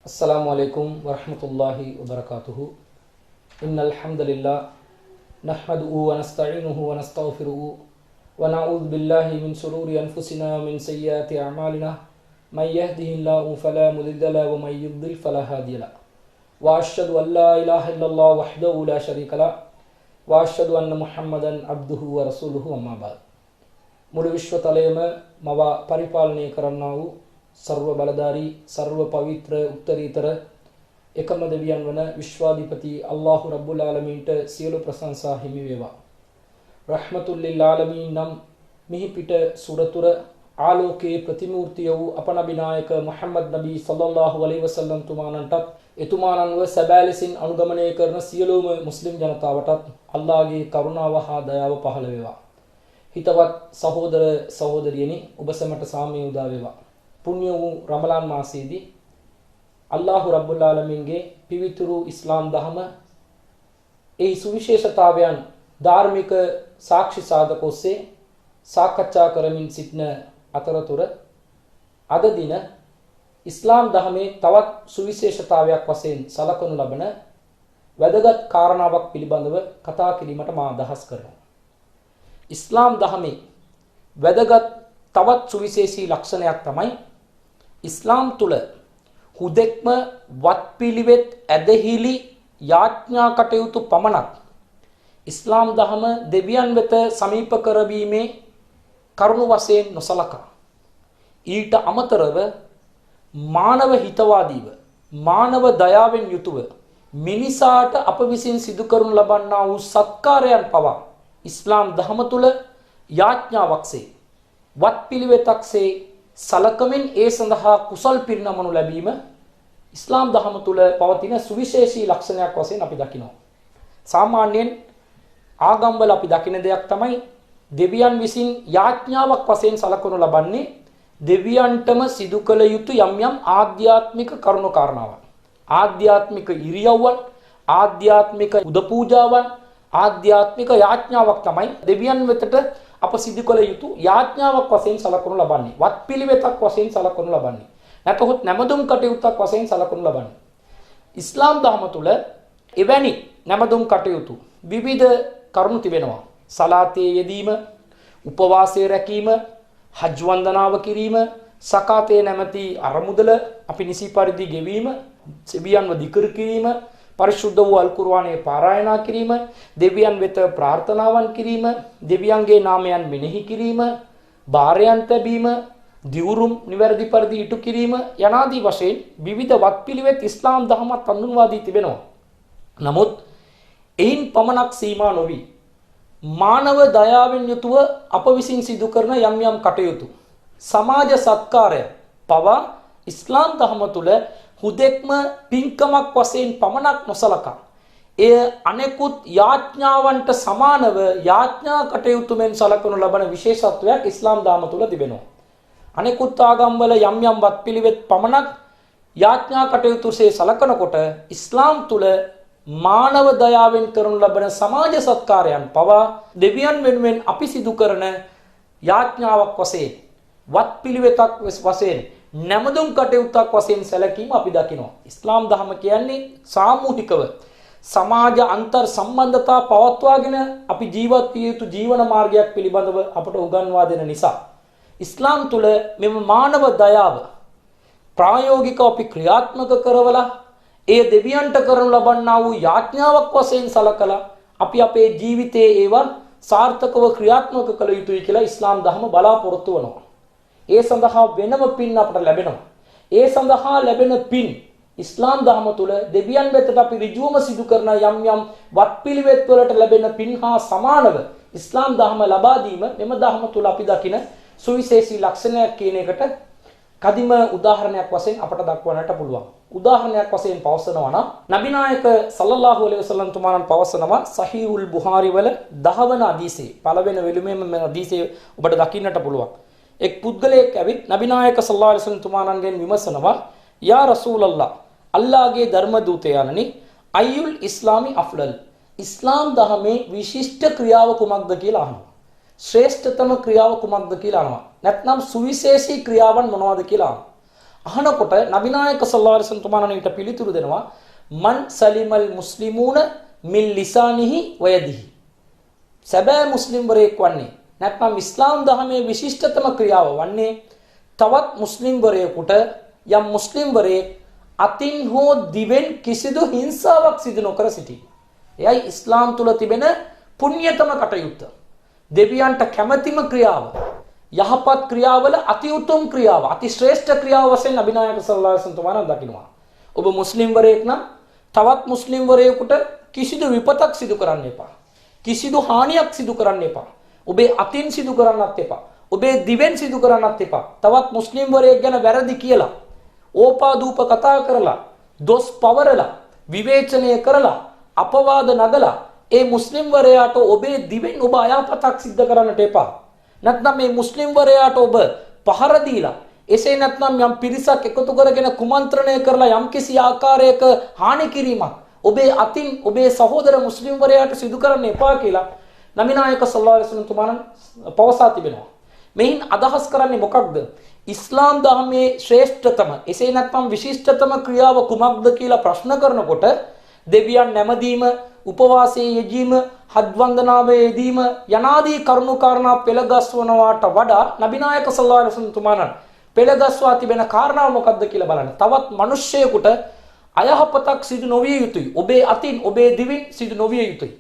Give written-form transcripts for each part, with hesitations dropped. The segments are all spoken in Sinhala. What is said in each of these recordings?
अस्सलामुअलैकुम वरहमतुल्लाहि वबरकातुहु। इन्नल हम्दुलिल्लाह नहमदुहु व नस्तईनुहु व नस्तगफिरुहु व नऊज़ु बिल्लाहि मिन शुरूरि अनफुसिना व मिन सय्यिआति अअमालिना मय यहदिहिल्लाहु फला मुदिल्ल लहु व मय युद्लिल फला हादिय लहु व अशहदु अल्ला इलाहा इल्लल्लाह वहदहु ला शरीक लहु व अशहदु अन्न मुहम्मदन अब्दुहु व रसूलुहु अम्मा बाद। මුළු විශ්ව තලයේම මව පරිපාලනය කරන්නා වූ सर्व බලධාරී सर्व පවිත්‍ර උත්තරීතර එකම දෙවියන් වන විශ්වාධිපති අල්ලාහ් රබ්බුල් ආලමීන්ට සියලු ප්‍රශංසා හිමි වේවා. රහ්මතුල් ලිල් ආලමීන් නම් මිහි පිට සුරතුර ආලෝකයේ ප්‍රතිමූර්තිය වූ අපනබිනායක මුහම්මද් නබී සල්ලල්ලාහු අලයිහි වසල්ලම් තුමාණන්ටත් එතුමාණන්ව සැබෑ ලෙසින් අනුගමනය කරන සියලුම මුස්ලිම් ජනතාවටත් අල්ලාහගේ කරුණාව හා දයාව පහළ වේවා. හිතවත් සහෝදර සහෝදරියනි, ඔබ සැමට සාමය උදා වේවා. පුණ්‍ය වූ රමලාන් මාසයේදී අල්ලාහ් රබ්බුල් ආලමීන්ගේ පිවිතුරු ඉස්ලාම් දහම ඒ සුවිශේෂතාවයන් ධාර්මික සාක්ෂි සාධක ඔස්සේ සාකච්ඡා කරමින් සිටින අතරතුර අද දින ඉස්ලාම් දහමේ තවත් සුවිශේෂතාවයක් වශයෙන් සලකනු ලබන වැදගත් කාරණාවක් පිළිබඳව කතා කිරීමට මා අදහස් කරනවා. ඉස්ලාම් දහමේ වැදගත් තවත් සුවිශේෂී ලක්ෂණයක් තමයි ඉස්ලාම් තුල හුදෙක්ම වත්පිළිවෙත් ඇදහිලි යාඥා කටයුතු පමණක් ඉස්ලාම් දහම දෙවියන් වෙත සමීප කරවීමේ කරුණු වශයෙන් නොසලකා ඊට අමතරව මානව හිතවාදීව මානව දයාවෙන් යුතුව මිනිසාට අප විසින් සිදු කරනු ලබන්නා වූ සත්කාරයන් පවා ඉස්ලාම් දහම තුල යාඥාවක්සේ වත්පිළිවෙතක්සේ සලකමින් ඒ සඳහා කුසල් පිරිනමනු ලැබීම ඉස්ලාම් දහම තුල පවතින සුවිශේෂී ලක්ෂණයක් වශයෙන් අපි දකිනවා. සාමාන්‍යයෙන් ආගම්වල අපි දකින දෙයක් තමයි දෙවියන් විසින් යාඥාවක් වශයෙන් සලකනු ලබන්නේ දෙවියන්ටම සිදු කළ යුතු යම් යම් ආධ්‍යාත්මික කරුණු කාරණාවන්. ආධ්‍යාත්මික ඉරියව්වන්, ආධ්‍යාත්මික උද පූජාවන්, ආධ්‍යාත්මික යාඥාවක් තමයි දෙවියන් වෙතට අප සිදු කළ යුතු යාඥාවක් වශයෙන් සලකනු ලබන්නේ. වත්පිළිවෙතක් වශයෙන් සලකනු ලබන්නේ. නැතහොත් නැමදුම් කටයුත්තක් වශයෙන් සලකනු ලබන්නේ. ඉස්ලාම් දහම තුල එවැනි නැමදුම් කටයුතු විවිධ කරුණු තිබෙනවා. සලාතේ යෙදීම, උපවාසයේ රැකීම, හජ් වන්දනාව කිරීම, සකාතේ නැමැති අරමුදල අපි නිසි පරිදි ගෙවීම, සෙබියන්ව දිකර කිරීම, परिशुद्ध වූ අල් කුර්ආනයේ පාරායනා කිරීම, දෙවියන් වෙත ප්‍රාර්ථනාවන් කිරීම, දෙවියන්ගේ නාමයන් මෙනෙහි කිරීම, බාරයන් තැබීම, දිවුරුම් නිවැරදි පරිදි ඉටු කිරීම යනාදී වශයෙන් විවිධ වත්පිළිවෙත් ඉස්ලාම් දහමත් හඳුන්වා දී තිබෙනවා. නමුත් එයින් පමණක් සීමා නොවි මානව දයාවෙන් යුතුව අප විසින් සිදු කරන යම් යම් කටයුතු සමාජ සත්කාරය පවා ඉස්ලාම් දහම තුල හුදෙක්ම පින්කමක් වශයෙන් පමණක් නොසලකා එය අනෙකුත් යාඥාවන්ට සමානව යාඥා කටයුතු මෙන් සලකනු ලබන විශේෂත්වයක් ඉස්ලාම් දහම තුල තිබෙනවා. අනෙකුත් ආගම්වල යම් යම් වත්පිළිවෙත් පමණක් යාඥා කටයුතුසේ සලකනකොට ඉස්ලාම් තුල මානව දයාවෙන් කරනු ලබන සමාජ සත්කාරයන් පවා දෙවියන් වෙනුවෙන් අපි සිදු කරන යාඥාවක් වශයෙන් වත්පිළිවෙතක් වශයෙන් නැමදුම් කටයුත්තක් වශයෙන් සැලකීම අපි දකිනවා. ඉස්ලාම් දහම කියන්නේ සාමූහිකව සමාජ අන්තර් සම්බන්ධතා පවත්වාගෙන අපි ජීවත් විය යුතු ජීවන මාර්ගයක් පිළිබඳව අපට උගන්වා දෙන නිසා ඉස්ලාම් තුල මෙම මානව දයාව ප්‍රායෝගිකව අපි ක්‍රියාත්මක කරවලා ඒ දෙවියන්ට කරනු ලබන්නා වූ යාඥාවක් වශයෙන් සලකලා අපි අපේ ජීවිතයේ ඒවන් සාර්ථකව ක්‍රියාත්මක කළ යුතුයි කියලා ඉස්ලාම් දහම බලාපොරොත්තු වෙනවා. ඒ සඳහා වෙනම පින් අපට ලැබෙනවා. ඒ සඳහා ලැබෙන පින් ඉස්ලාම් දහම තුල දෙවියන් වෙතට අපි ඍජුවම සිදු කරන යම් යම් වත්පිළිවෙත් වලට ලැබෙන පින් හා සමානව ඉස්ලාම් දහම ලබා දීම මෙම දහම තුල අපි දකින සුවිශේෂී ලක්ෂණයක් කියන එකට කදිම උදාහරණයක් වශයෙන් අපට දක්වන්නට පුළුවන්. උදාහරණයක් වශයෙන් පවසනවා නම් නබිනායක සල්ලල්ලාහු අලයිහි වසල්ලම් තුමාණන් පවසනවා සහීහුල් බුහාරි වල 10 වන හදීසේ පළවෙනි වෙලුමේම මේ හදීසේ ඔබට දකින්නට පුළුවන්. එක් පුද්ගලයෙක් ඇවිත් නබිනායක සල්ලල්ලාහු අලයිහි වසල්ලම් තුමාණන්ගෙන් විමසනවා යා රසූලල්ලාහ් අල්ලාහගේ ධර්ම දූතයාණනි අයුල් ඉස්ලාමි අෆ්ලල් ඉස්ලාම් දහමේ විශිෂ්ට ක්‍රියාව කුමක්ද කියලා අහනවා. ශ්‍රේෂ්ඨතම ක්‍රියාව කුමක්ද කියලා අහනවා. නැත්නම් සුවිශේෂී ක්‍රියාවන් මොනවද කියලා අහනවා. අහනකොට නබි නායක සල්ලල්ලාහු අලයිහි වසල්ලම් තුමාණන්ට පිළිතුරු දෙනවා මන් සලිමල් මුස්ලිමූන මින් ලිසානිහි වයදිහි. සැබෑ මුස්ලිම්වරයෙක් වන්නේ නැත්නම් ඉස්ලාම් ධර්මයේ විශිෂ්ටතම ක්‍රියාව වන්නේ තවත් මුස්ලිම්වරයෙකුට යම් මුස්ලිම්වරයෙක් අතින් හෝ දිවෙන් කිසිදු හිංසාවක් සිදු නොකර සිටී. එයයි ඉස්ලාම් තුල තිබෙන පුණ්‍යතම කටයුත්ත. දෙවියන්ට කැමැතිම ක්‍රියාව. යහපත් ක්‍රියාවල අති උතුම් ක්‍රියාව, අති ශ්‍රේෂ්ඨ ක්‍රියාව වශයෙන් නබි නායක සල්ලල්ලාහු අලයිහි වසල්ලම් තුමාණන් දකිනවා. ඔබ මුස්ලිම්වරයෙක් නම් තවත් මුස්ලිම්වරයෙකුට කිසිදු විපතක් සිදු කරන්න එපා. කිසිදු හානියක් සිදු කරන්න එපා. ඔබේ අතින් සිදු කරන්නත් එපා. ඔබේ දිවෙන් සිදු කරන්නත් එපා. තවත් මුස්ලිම්වරයෙක් ගැන වැරදි කියලා, ඕපාදූප කතා කරලා, දොස් පවරලා, විවේචනය කරලා, අපවාද නගලා ඒ මුස්ලිම්වරයාට ඔබේ දිවෙන් ඔබ අයහපතක් සිද්ධ කරන්නට එපා. නැත්නම් මේ මුස්ලිම්වරයාට ඔබ පහර දීලා, එසේ නැත්නම් යම් පිරිසක් එකතු කරගෙන කුමන්ත්‍රණය කරලා යම් කිසි ආකාරයක හානි කිරීමක් ඔබේ අතින් ඔබේ සහෝදර මුස්ලිම්වරයාට සිදු කරන්න එපා කියලා නබි නායක සල්ලල්ලාහු අලයිහි වසල්ලම් තුමාණන් පවසා තිබෙනවා. මෙයින් අදහස් කරන්නේ මොකක්ද? ඉස්ලාම් ධර්මයේ ශ්‍රේෂ්ඨතම, එසේ නැත්නම් විශිෂ්ටතම ක්‍රියාව කුමක්ද කියලා ප්‍රශ්න කරනකොට දෙවියන් නැමදීම, උපවාසයේ යෙදීම, හජ් වන්දනාවේ යෙදීම යනාදී කරුණු කාරණා පෙළගස්වනවාට වඩා නබි නායක සල්ලල්ලාහු අලයිහි වසල්ලම් තුමාණන් පෙළගස්වා තිබෙන කාරණාව මොකක්ද කියලා බලන්න. තවත් මිනිස්සෙකුට අයහපතක් සිදු නොවිය යුතුයි. ඔබේ අතින් ඔබේ දිවින් සිදු නොවිය යුතුයි.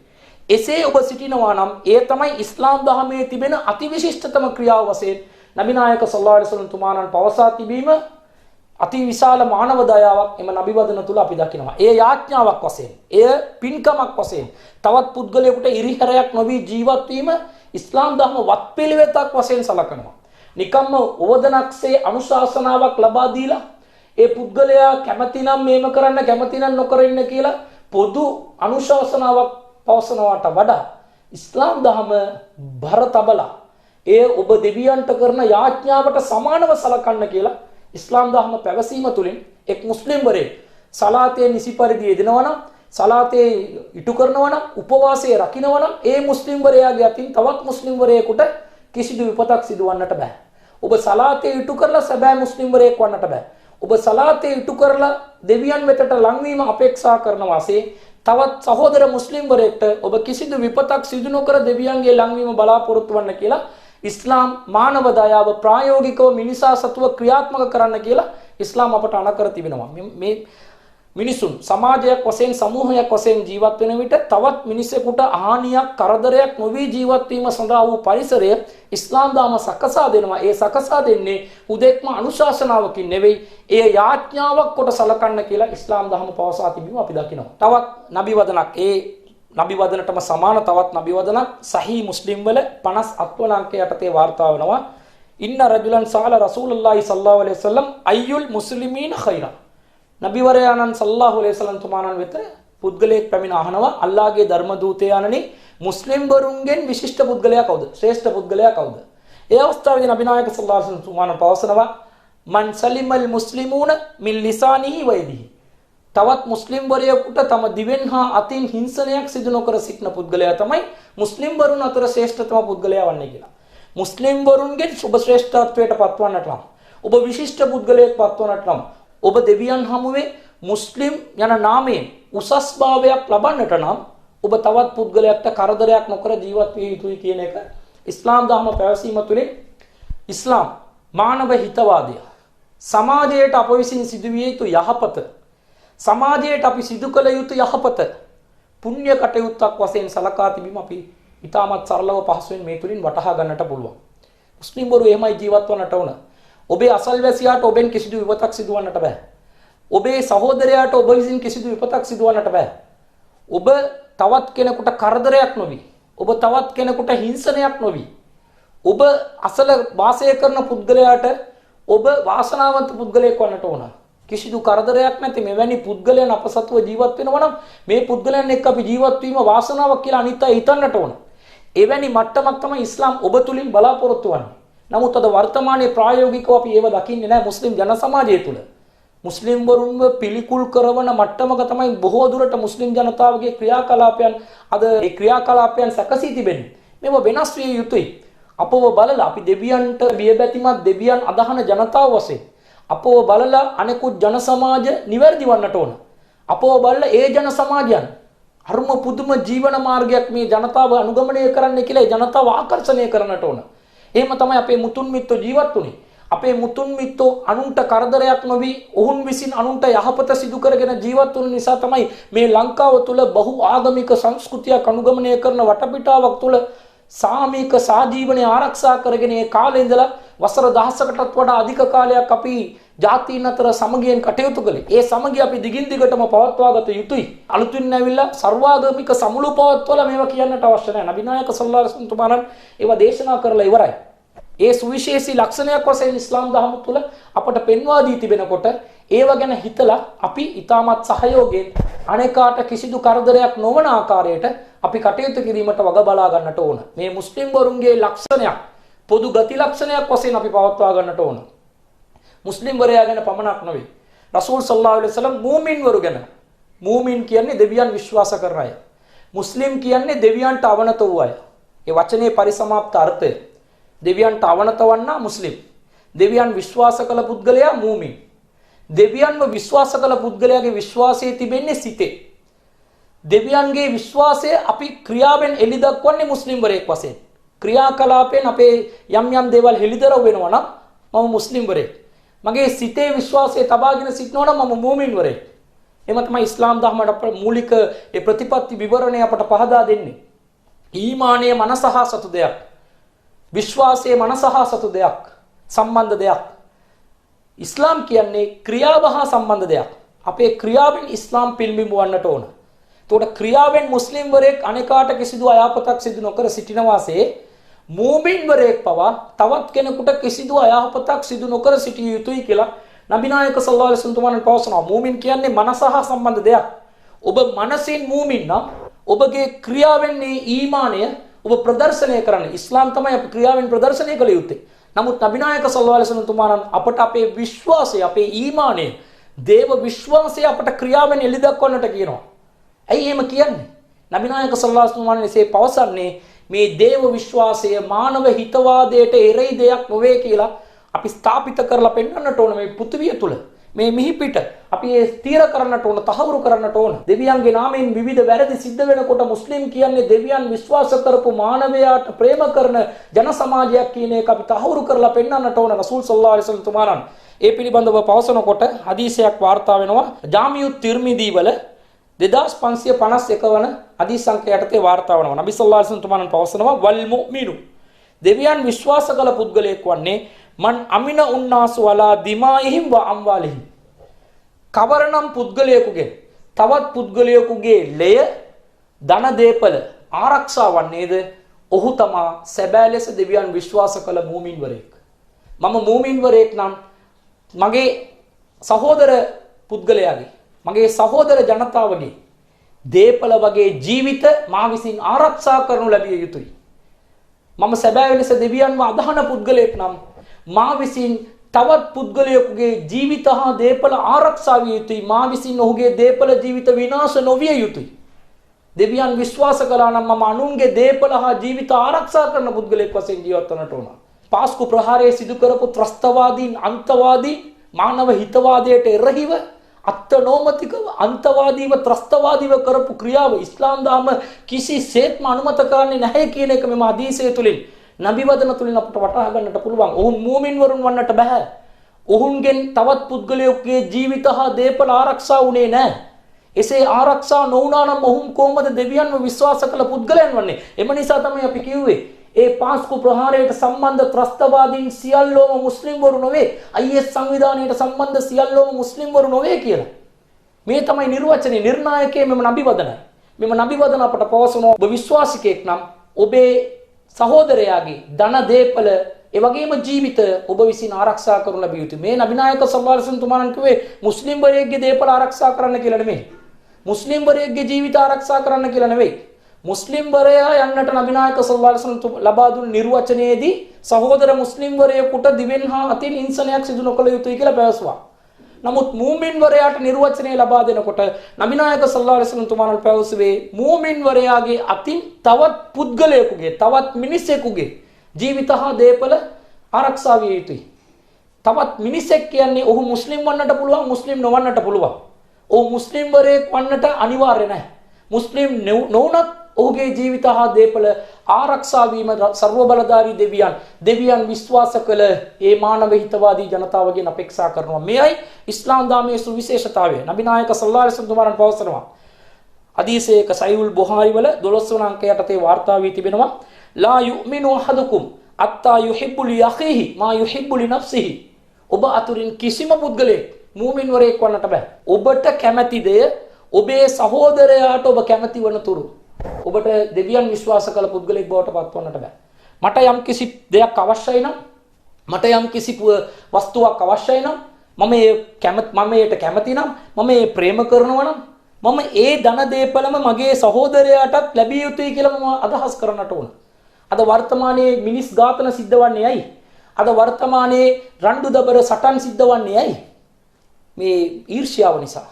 එසේ ඔබ සිටිනවා නම් ඒ තමයි ඉස්ලාම් ධර්මයේ තිබෙන අතිවිශිෂ්ටතම ක්‍රියාව වශයෙන් නබි නායක සල්ලල්ලාහු අලයිහි වසල්ලම් තුමාණන් පවසා තිබීම අති විශාල මානව දයාවක් එම නබි වදන තුල අපි දකිනවා. ඒ යාඥාවක් වශයෙන්, එය පින්කමක් වශයෙන්, තවත් පුද්ගලයෙකුට ඉරිහැරයක් නොවි ජීවත් වීම ඉස්ලාම් ධර්ම වත්පිළිවෙතක් වශයෙන් සලකනවා. නිකම්ම ඕවදනක්සේ අනුශාසනාවක් ලබා දීලා ඒ පුද්ගලයා කැමති නම් මේම කරන්න, කැමති නම් නොකර ඉන්න කියලා පොදු අනුශාසනාවක් පවසනවාට වඩා ඉස්ලාම් ධර්ම බර තබලා ඒ ඔබ දෙවියන්ට කරන යාඥාවට සමානව සලකන්න කියලා ඉස්ලාම් ධර්ම පැවසීම තුළින් එක් මුස්ලිම්වරයෙක් සලාතේ නිසි පරිදි යෙදෙනවා නම්, සලාතේ ඉටු කරනවා නම්, උපවාසයේ රකින්නවා නම් ඒ මුස්ලිම්වරයාගේ අතින් තවත් මුස්ලිම්වරයෙකුට කිසිදු විපතක් සිදුවන්නට බෑ. ඔබ සලාතේ ඉටු කරලා සැබෑ මුස්ලිම්වරයෙක් වන්නට බෑ. ඔබ සලාතේ ඉටු කරලා දෙවියන් වෙතට ලංවීම අපේක්ෂා කරන වාසේ තවත් සහෝදර මුස්ලිම්වරයෙක්ට ඔබ කිසිදු විපතක් සිදු නොකර දෙවියන්ගේ ලංවීම බලාපොරොත්තු වන්න කියලා ඉස්ලාම් මානව දයාව ප්‍රායෝගිකව මිනිසා සතුව ක්‍රියාත්මක කරන්න කියලා ඉස්ලාම් අපට අනකර තිබෙනවා. මේ මිනිසුන් සමාජයක් වශයෙන්, සමූහයක් වශයෙන් ජීවත් වෙන විට තවත් මිනිසෙකුට හානියක්, කරදරයක් නොවි ජීවත් වීම සඳහා වූ පරිසරය ඉස්ලාම් ධර්ම සකසා දෙනවා. ඒ සකසා දෙන්නේ උදෙක්ම අනුශාසනාවකින් නෙවෙයි, ඒ යාඥාවක් කොට සලකන්න කියලා ඉස්ලාම් ධර්ම පවසා තිබීම අපි දකිනවා. තවත් නබි වදනක්, ඒ නබි වදනටම සමාන තවත් නබි වදනක් සහී මුස්ලිම් වල 57 වන අංකය යටතේ වාර්තා වෙනවා. ඉන්න රජුලන් සාල රසූලුල්ලාහි සල්ලල්ලාහු අලයිහි වසල්ලම් අයියුල් මුස්ලිමීන ඛෛරා. නබිවරයාණන් සල්ලල්ලාහු අලයිහි වසල්ලම් තුමාණන් වෙත පුද්ගලයෙක් පැමිණ අහනවා, අල්ලාහගේ ධර්ම දූතයාණනි, මුස්ලිම් වරුන්ගෙන් විශිෂ්ට පුද්ගලයා කවුද? ශ්‍රේෂ්ඨ පුද්ගලයා කවුද? ඒ අවස්ථාවේදී නබි නායක සල්ලල්ලාහු අලයිහි වසල්ලම් තුමාණන් පවසනවා මන් සලිමල් මුස්ලිමූන මින් ලිසානිහි වයදිහි. තවත් මුස්ලිම් වරයෙකුට තම දිවෙන් හා අතින් හිංසනයක් සිදු නොකර සිටින පුද්ගලයා තමයි මුස්ලිම් වරුන් අතර ශ්‍රේෂ්ඨතම පුද්ගලයා වන්නේ කියලා. මුස්ලිම් වරුන්ගෙන් ඔබ ශ්‍රේෂ්ඨත්වයට පත්වන්නට නම්, ඔබ විශිෂ්ට පුද්ගලයෙක් පත්වන්නට නම්, ඔබ දෙවියන් හමුවේ මුස්ලිම් යන නාමයෙන් උසස් භාවයක් ලබන්නට නම් ඔබ තවත් පුද්ගලයෙක්ට කරදරයක් නොකර ජීවත් විය යුතුයි කියන එක ඉස්ලාම් ධර්ම පැවසීම තුළින් ඉස්ලාම් මානව හිතවාදය, සමාජයට අප විසින් සිදුවිය යුතු යහපත, සමාජයට අපි සිදු කළ යුතු යහපත පුණ්‍ය කටයුත්තක් වශයෙන් සලකා තිබීම අපි ඉතාමත් සරලව පහසුවෙන් මේ තුලින් වටහා ගන්නට පුළුවන්. මුස්ලිම්වරු එහෙමයි ජීවත් වන්නට ඕන. ඔබේ අසල්වැසියාට ඔබෙන් කිසිදු විපතක් සිදුවන්නට බෑ. ඔබේ සහෝදරයාට ඔබ විසින් කිසිදු විපතක් සිදුවන්නට බෑ. ඔබ තවත් කෙනෙකුට කරදරයක් නොවි, ඔබ තවත් කෙනෙකුට හිංසනයක් නොවි, ඔබ අසල වාසය කරන පුද්ගලයාට ඔබ වාසනාවන්ත පුද්ගලයෙක් වන්නට ඕන. කිසිදු කරදරයක් නැති මෙවැනි පුද්ගලයන් අප සතුව ජීවත් වෙනවා නම් මේ පුද්ගලයන් එක්ක අපි ජීවත් වීම වාසනාවක් කියලා අනිත් අය හිතන්නට ඕන. එවැනි මට්ටමක් තමයි ඉස්ලාම් ඔබ තුලින් බලාපොරොත්තු වන්නේ. නමුත් අද වර්තමානයේ ප්‍රායෝගිකව අපි ඒව දකින්නේ නැහැ මුස්ලිම් ජන සමාජය තුල. මුස්ලිම් වරුන්ව පිළිකුල් කරන මට්ටමක තමයි බොහෝ දුරට මුස්ලිම් ජනතාවගේ ක්‍රියාකලාපයන් අද ඒ ක්‍රියාකලාපයන් සැකසී තිබෙන්නේ. මේව වෙනස් විය යුතුයි. අපව බලලා අපි දෙවියන්ට බියබැතිමත් දෙවියන් අදහන ජනතාව වශයෙන් අපව බලලා අනෙකුත් ජන සමාජ නිවැරදි වන්නට ඕන. අපව බලලා ඒ ජන සමාජයන් අරුම පුදුම ජීවන මාර්ගයක් මේ ජනතාව අනුගමනය කරන්න කියලා ජනතාව ආකර්ෂණය කරන්නට ඕන. එහෙම තමයි අපේ මුතුන් මිත්තෝ ජීවත් වුනේ. අපේ මුතුන් මිත්තෝ අනුන්ට කරදරයක් නොවි ඔවුන් විසින් අනුන්ට යහපත සිදු කරගෙන ජීවත් වුන නිසා තමයි මේ ලංකාව තුල බහු ආගමික සංස්කෘතියක් අනුගමනය කරන වටපිටාවක් තුල සාමීක සාජීවනය ආරක්ෂා කරගෙන ඒ කාලේ ඉඳලා වසර දහසකටත් වඩා අධික කාලයක් අපි ජාතීන් අතර සමගියෙන් කටයුතු කළේ. ඒ සමගිය අපි දිගින් දිගටම පවත්වා ගත යුතුයි. අලුතින් ඇවිල්ලා සර්වාගමික සමුළු පවත්වලා මේවා කියන්නට අවශ්‍ය නැහැ. නබිනායක සල්ලල්ලාහු අලයිහි වසල්ලම් තුමාණන් ඒවා දේශනා කරලා ඉවරයි. ඒ සුවිශේෂී ලක්ෂණයක් වශයෙන් ඉස්ලාම් දහම තුළ අපට පෙන්වා දී තිබෙනකොට ඒව ගැන හිතලා අපි ඊටමත් සහයෝගයෙන් අනේකාට කිසිදු කරදරයක් නොවන ආකාරයට අපි කටයුතු කිරීමට වග බලා ගන්නට ඕන. මේ මුස්ලිම් වරුන්ගේ ලක්ෂණයක් පොදු ගති ලක්ෂණයක් වශයෙන් අපි පවත්වා ගන්නට ඕන. මුස්ලිම් වරයා ගැන පමණක් නෙවෙයි. රසූල් සල්ලල්ලාහු අලයිහි වසල්ලම් මූමින් වරු ගැන. මූමින් කියන්නේ දෙවියන් විශ්වාස කරන අය. මුස්ලිම් කියන්නේ දෙවියන්ට අවනත වූ අය. ඒ වචනේ පරිසමාප්ත අර්ථය දෙවියන්ට අවනත වන්නා මුස්ලිම්. දෙවියන් විශ්වාස කළ පුද්ගලයා මූමින්. දෙවියන්ව විශ්වාස කළ පුද්ගලයාගේ විශ්වාසයේ තිබෙන්නේ සිතේ. දෙවියන්ගේ විශ්වාසය අපි ක්‍රියාවෙන් එළි දක්වන්නේ මුස්ලිම් වරයෙක් වශයෙන්. ක්‍රියාකලාපෙන් අපේ යම් යම් දේවල් හෙළිදරව් වෙනවා නම් මම මුස්ලිම් වරයෙක්. මගේ සිතේ විශ්වාසය තබාගෙන සිටනවා නම් මම මූමින් වරයෙක්. එම තමයි ඉස්ලාම් ධර්මයට අපේ මූලික ඒ ප්‍රතිපත්ති විවරණය අපට පහදා දෙන්නේ. ඊමානයේ මනස හා සතු දෙයක්. විශ්වාසයේ මනස හා සතු දෙයක්. සම්බන්ධ දෙයක්. ඉස්ලාම් කියන්නේ ක්‍රියාව හා සම්බන්ධ දෙයක්. අපේ ක්‍රියාවෙන් ඉස්ලාම් පිළිඹවන්නට ඕන. එතකොට ක්‍රියාවෙන් මුස්ලිම් වරයෙක් අනේකාට කිසිදු අයහපතක් සිදු නොකර සිටින වාසේ මූමින් වරයෙක් පවා තවත් කෙනෙකුට කිසිදු අයහපතක් සිදු නොකර සිටිය යුතුයි කියලා නබිනායක සල්ලල්ලාහු අලයිහි වසල්ලම් පවසනවා. මූමින් කියන්නේ මනස හා සම්බන්ධ දෙයක්. ඔබ මනසින් මූමින් නම් ඔබගේ ක්‍රියාවෙන් මේ ඊමානය ඔබ ප්‍රදර්ශනය කරන්නේ. ඉස්ලාම් තමයි අපි ක්‍රියාවෙන් ප්‍රදර්ශනය කළ යුත්තේ. නමුත් නබිනායක සල්ලල්ලාහු අලයිහි වසල්ලම් අපට අපේ විශ්වාසය, අපේ ඊමානය, දේව විශ්වාසය අපට ක්‍රියාවෙන් එළි දක්වන්නට කියනවා. ඇයි එහෙම කියන්නේ? නබිනායක සල්ලල්ලාහු අලයිහි වසල්ලම් එසේ පවසන්නේ මේ දේව විශ්වාසය මානව හිතවාදයට එරෙහි දෙයක් නොවේ කියලා අපි ස්ථාපිත කරලා පෙන්වන්නට ඕන මේ පෘථිවිය තුල. මේ මිහිපිට අපි ඒ ස්ථිර කරන්නට ඕන, තහවුරු කරන්නට ඕන. දෙවියන්ගේ නාමයෙන් විවිධ වැරදි සිද්ධ වෙනකොට මුස්ලිම් කියන්නේ දෙවියන් විශ්වාස කරපු මානවයාට ප්‍රේම කරන ජන සමාජයක් කියන එක අපි තහවුරු කරලා පෙන්වන්නට ඕන. රසූල් සල්ලල්ලාහු අලයිහි වසල්ලම් තුමාණන් ඒ පිළිබඳව පවසනකොට හදීසයක් වාර්තා වෙනවා. ජාමිඋත් තිර්මිදි වල 2551 වන හදීස් සංඛ්‍ය යටතේ වාර්තා වෙනවා. නබි සල්ලල්ලාහු අලයිහි වසල්ලම් තුමාණන් පවසනවා වල් මුමිනු දෙවියන් විශ්වාස කළ පුද්ගලයෙක් වන්නේ මන් අමින උන්නාසු වලා දිමායිහිම් ව අම්වාලිහිම්. කවරනම් පුද්ගලයෙකුගේ තවත් පුද්ගලයෙකුගේ ලය ධන දීපල ආරක්ෂා වන්නේද ඔහු තමා සැබෑ ලෙස දෙවියන් විශ්වාස කළ මූමින් වරයෙක්. මම මූමින් වරයෙක් නම් මගේ සහෝදර පුද්ගලයාගේ මගේ සහෝදර ජනතාවගේ දීපල වගේ ජීවිත මා විසින් ආරක්ෂා කරනු ලැබිය යුතුයි. මම සැබෑ ලෙස දෙවියන්ව අදහන පුද්ගලයෙක් නම් මා විසින් තවත් පුද්ගලයෙකුගේ ජීවිත හා දේපල ආරක්ෂා විය යුතුයි. මා විසින් ඔහුගේ දේපල ජීවිත විනාශ නොවිය යුතුයි. දෙවියන් විශ්වාස කළා නම් මම අනුන්ගේ දේපල හා ජීවිත ආරක්ෂා කරන පුද්ගලයෙක් වශයෙන් ජීවත් වන්නට ඕන. පාස්කු ප්‍රහාරයේ සිදු කරපු ත්‍රස්තවාදීන්, අන්තවාදී මානව හිතවාදයට එරෙහිව අත්නෝමතිකව අන්තවාදීව ත්‍රස්තවාදීව කරපු ක්‍රියාව ඉස්ලාම් දහම කිසිසේත්ම අනුමත කරන්නේ නැහැ කියන එක මෙම හදීසය තුලින් නබි වදන තුලින් අපට වටහා ගන්නට පුළුවන්. ඔවුන් මූමින් වරුන් වන්නට බෑ. ඔවුන්ගෙන් තවත් පුද්ගලයෙකුගේ ජීවිත හා දේපල ආරක්ෂා වුණේ නැහැ. එසේ ආරක්ෂා නොවුණා නම් ඔවුන් කොහොමද දෙවියන්ව විශ්වාස කළ පුද්ගලයන් වන්නේ? එම නිසා තමයි අපි කිව්වේ ඒ පාස්කු ප්‍රහාරයට සම්බන්ධ ත්‍රස්තවාදීන් සියල්ලෝම මුස්ලිම් වරු නොවේ. IS සංවිධානයට සම්බන්ධ සියල්ලෝම මුස්ලිම් වරු නොවේ කියලා. මේ තමයි නිර්වචනයේ නිර්ණායකයේ මෙම නබි වදනයි. මෙම නබි වදන අපට පවසනවා ඔබ විශ්වාසිකයෙක් නම් ඔබේ සහෝදරයාගේ ධන දේපල ඒ වගේම ජීවිත ඔබ විසින් ආරක්ෂා කරනු ලැබිය යුතුයි. මේ නබිනායක සල්ලල්ලාහු අලයිහි වසල්ලම් තුමාණන් කිව්වේ මුස්ලිම් වරයෙක්ගේ දේපල ආරක්ෂා කරන්න කියලා නෙමෙයි. මුස්ලිම් වරයෙක්ගේ ජීවිත ආරක්ෂා කරන්න කියලා නෙවෙයි. මුස්ලිම් වරයා යන්නට නබිනායක සල්ලල්ලාහු අලයිහි වසල්ලම් ලබා දුන් නිර්වචනයේදී සහෝදර මුස්ලිම් වරයෙකුට දිවෙන් හා අතින් හිංසනයක් සිදු නොකළ යුතුයි කියලා පැවසුවා. නමුත් මූමින් වරයාට නිර්වචනය ලබා දෙනකොට නබිනායක සල්ලල්ලාහු අලයිහි වසල්ලම් තුමාණන් පැවසුවේ මූමින් වරයාගේ අතින් තවත් පුද්ගලයෙකුගේ තවත් මිනිසෙකුගේ ජීවිත හා දේපල ආරක්ෂා විය යුතුයි. තවත් මිනිසෙක් කියන්නේ ඔහු මුස්ලිම් වන්නට පුළුවන්, මුස්ලිම් නොවන්නට පුළුවන්. ඔහු මුස්ලිම් වරයෙක් වන්නට අනිවාර්ය නැහැ. මුස්ලිම් නොවුනත් ඔහුගේ ජීවිත හා දේපල ආරක්ෂා වීම සර්ව බලධාරී දෙවියන් විශ්වාස කළ ඒ මානව හිතවාදී ජනතාවගෙන් අපේක්ෂා කරනවා. මෙයයි ඉස්ලාම් ධර්මයේ සුවිශේෂතාවය. නබි නායක සල්ලල්ලාහු අලයිහි වසල්ලම් පවසනවා. හදීසයක සහීහුල් බුඛාරි වල 12 වන අංකයට තේ වාර්තා වී තිබෙනවා. ලා යුමිනු අහදුකුම් අත්තා යුහිබ්බු ලි අඛීහි මා යුහිබ්බු ලි නෆ්සිහි. ඔබ අතුරින් කිසිම පුද්ගලයෙක් මුමින් වරයෙක් වන්නට බෑ. ඔබට කැමැති දෙය ඔබේ සහෝදරයාට ඔබ කැමැති වන තුරු ඔබට දෙවියන් විශ්වාස කළ පුද්ගලෙක් බවට පත්වන්නට බෑ. මට යම් කිසි දෙයක් අවශ්‍යයි නම්, මට යම් කිසි වස්තුවක් අවශ්‍යයි නම්, මම ඒට කැමති නම්, මම ඒ ප්‍රේම කරනවා නම්, මම ඒ ධන දේපලම මගේ සහෝදරයාටත් ලැබිය යුතුයි කියලා මම අදහස් කරන්නට ඕන. අද වර්තමානයේ මිනිස් ඝාතන සිද්ධ වන්නේ ඇයි? අද වර්තමානයේ රණ්ඩු දබර සටන් සිද්ධ වන්නේ ඇයි? මේ ඊර්ෂ්‍යාව නිසා.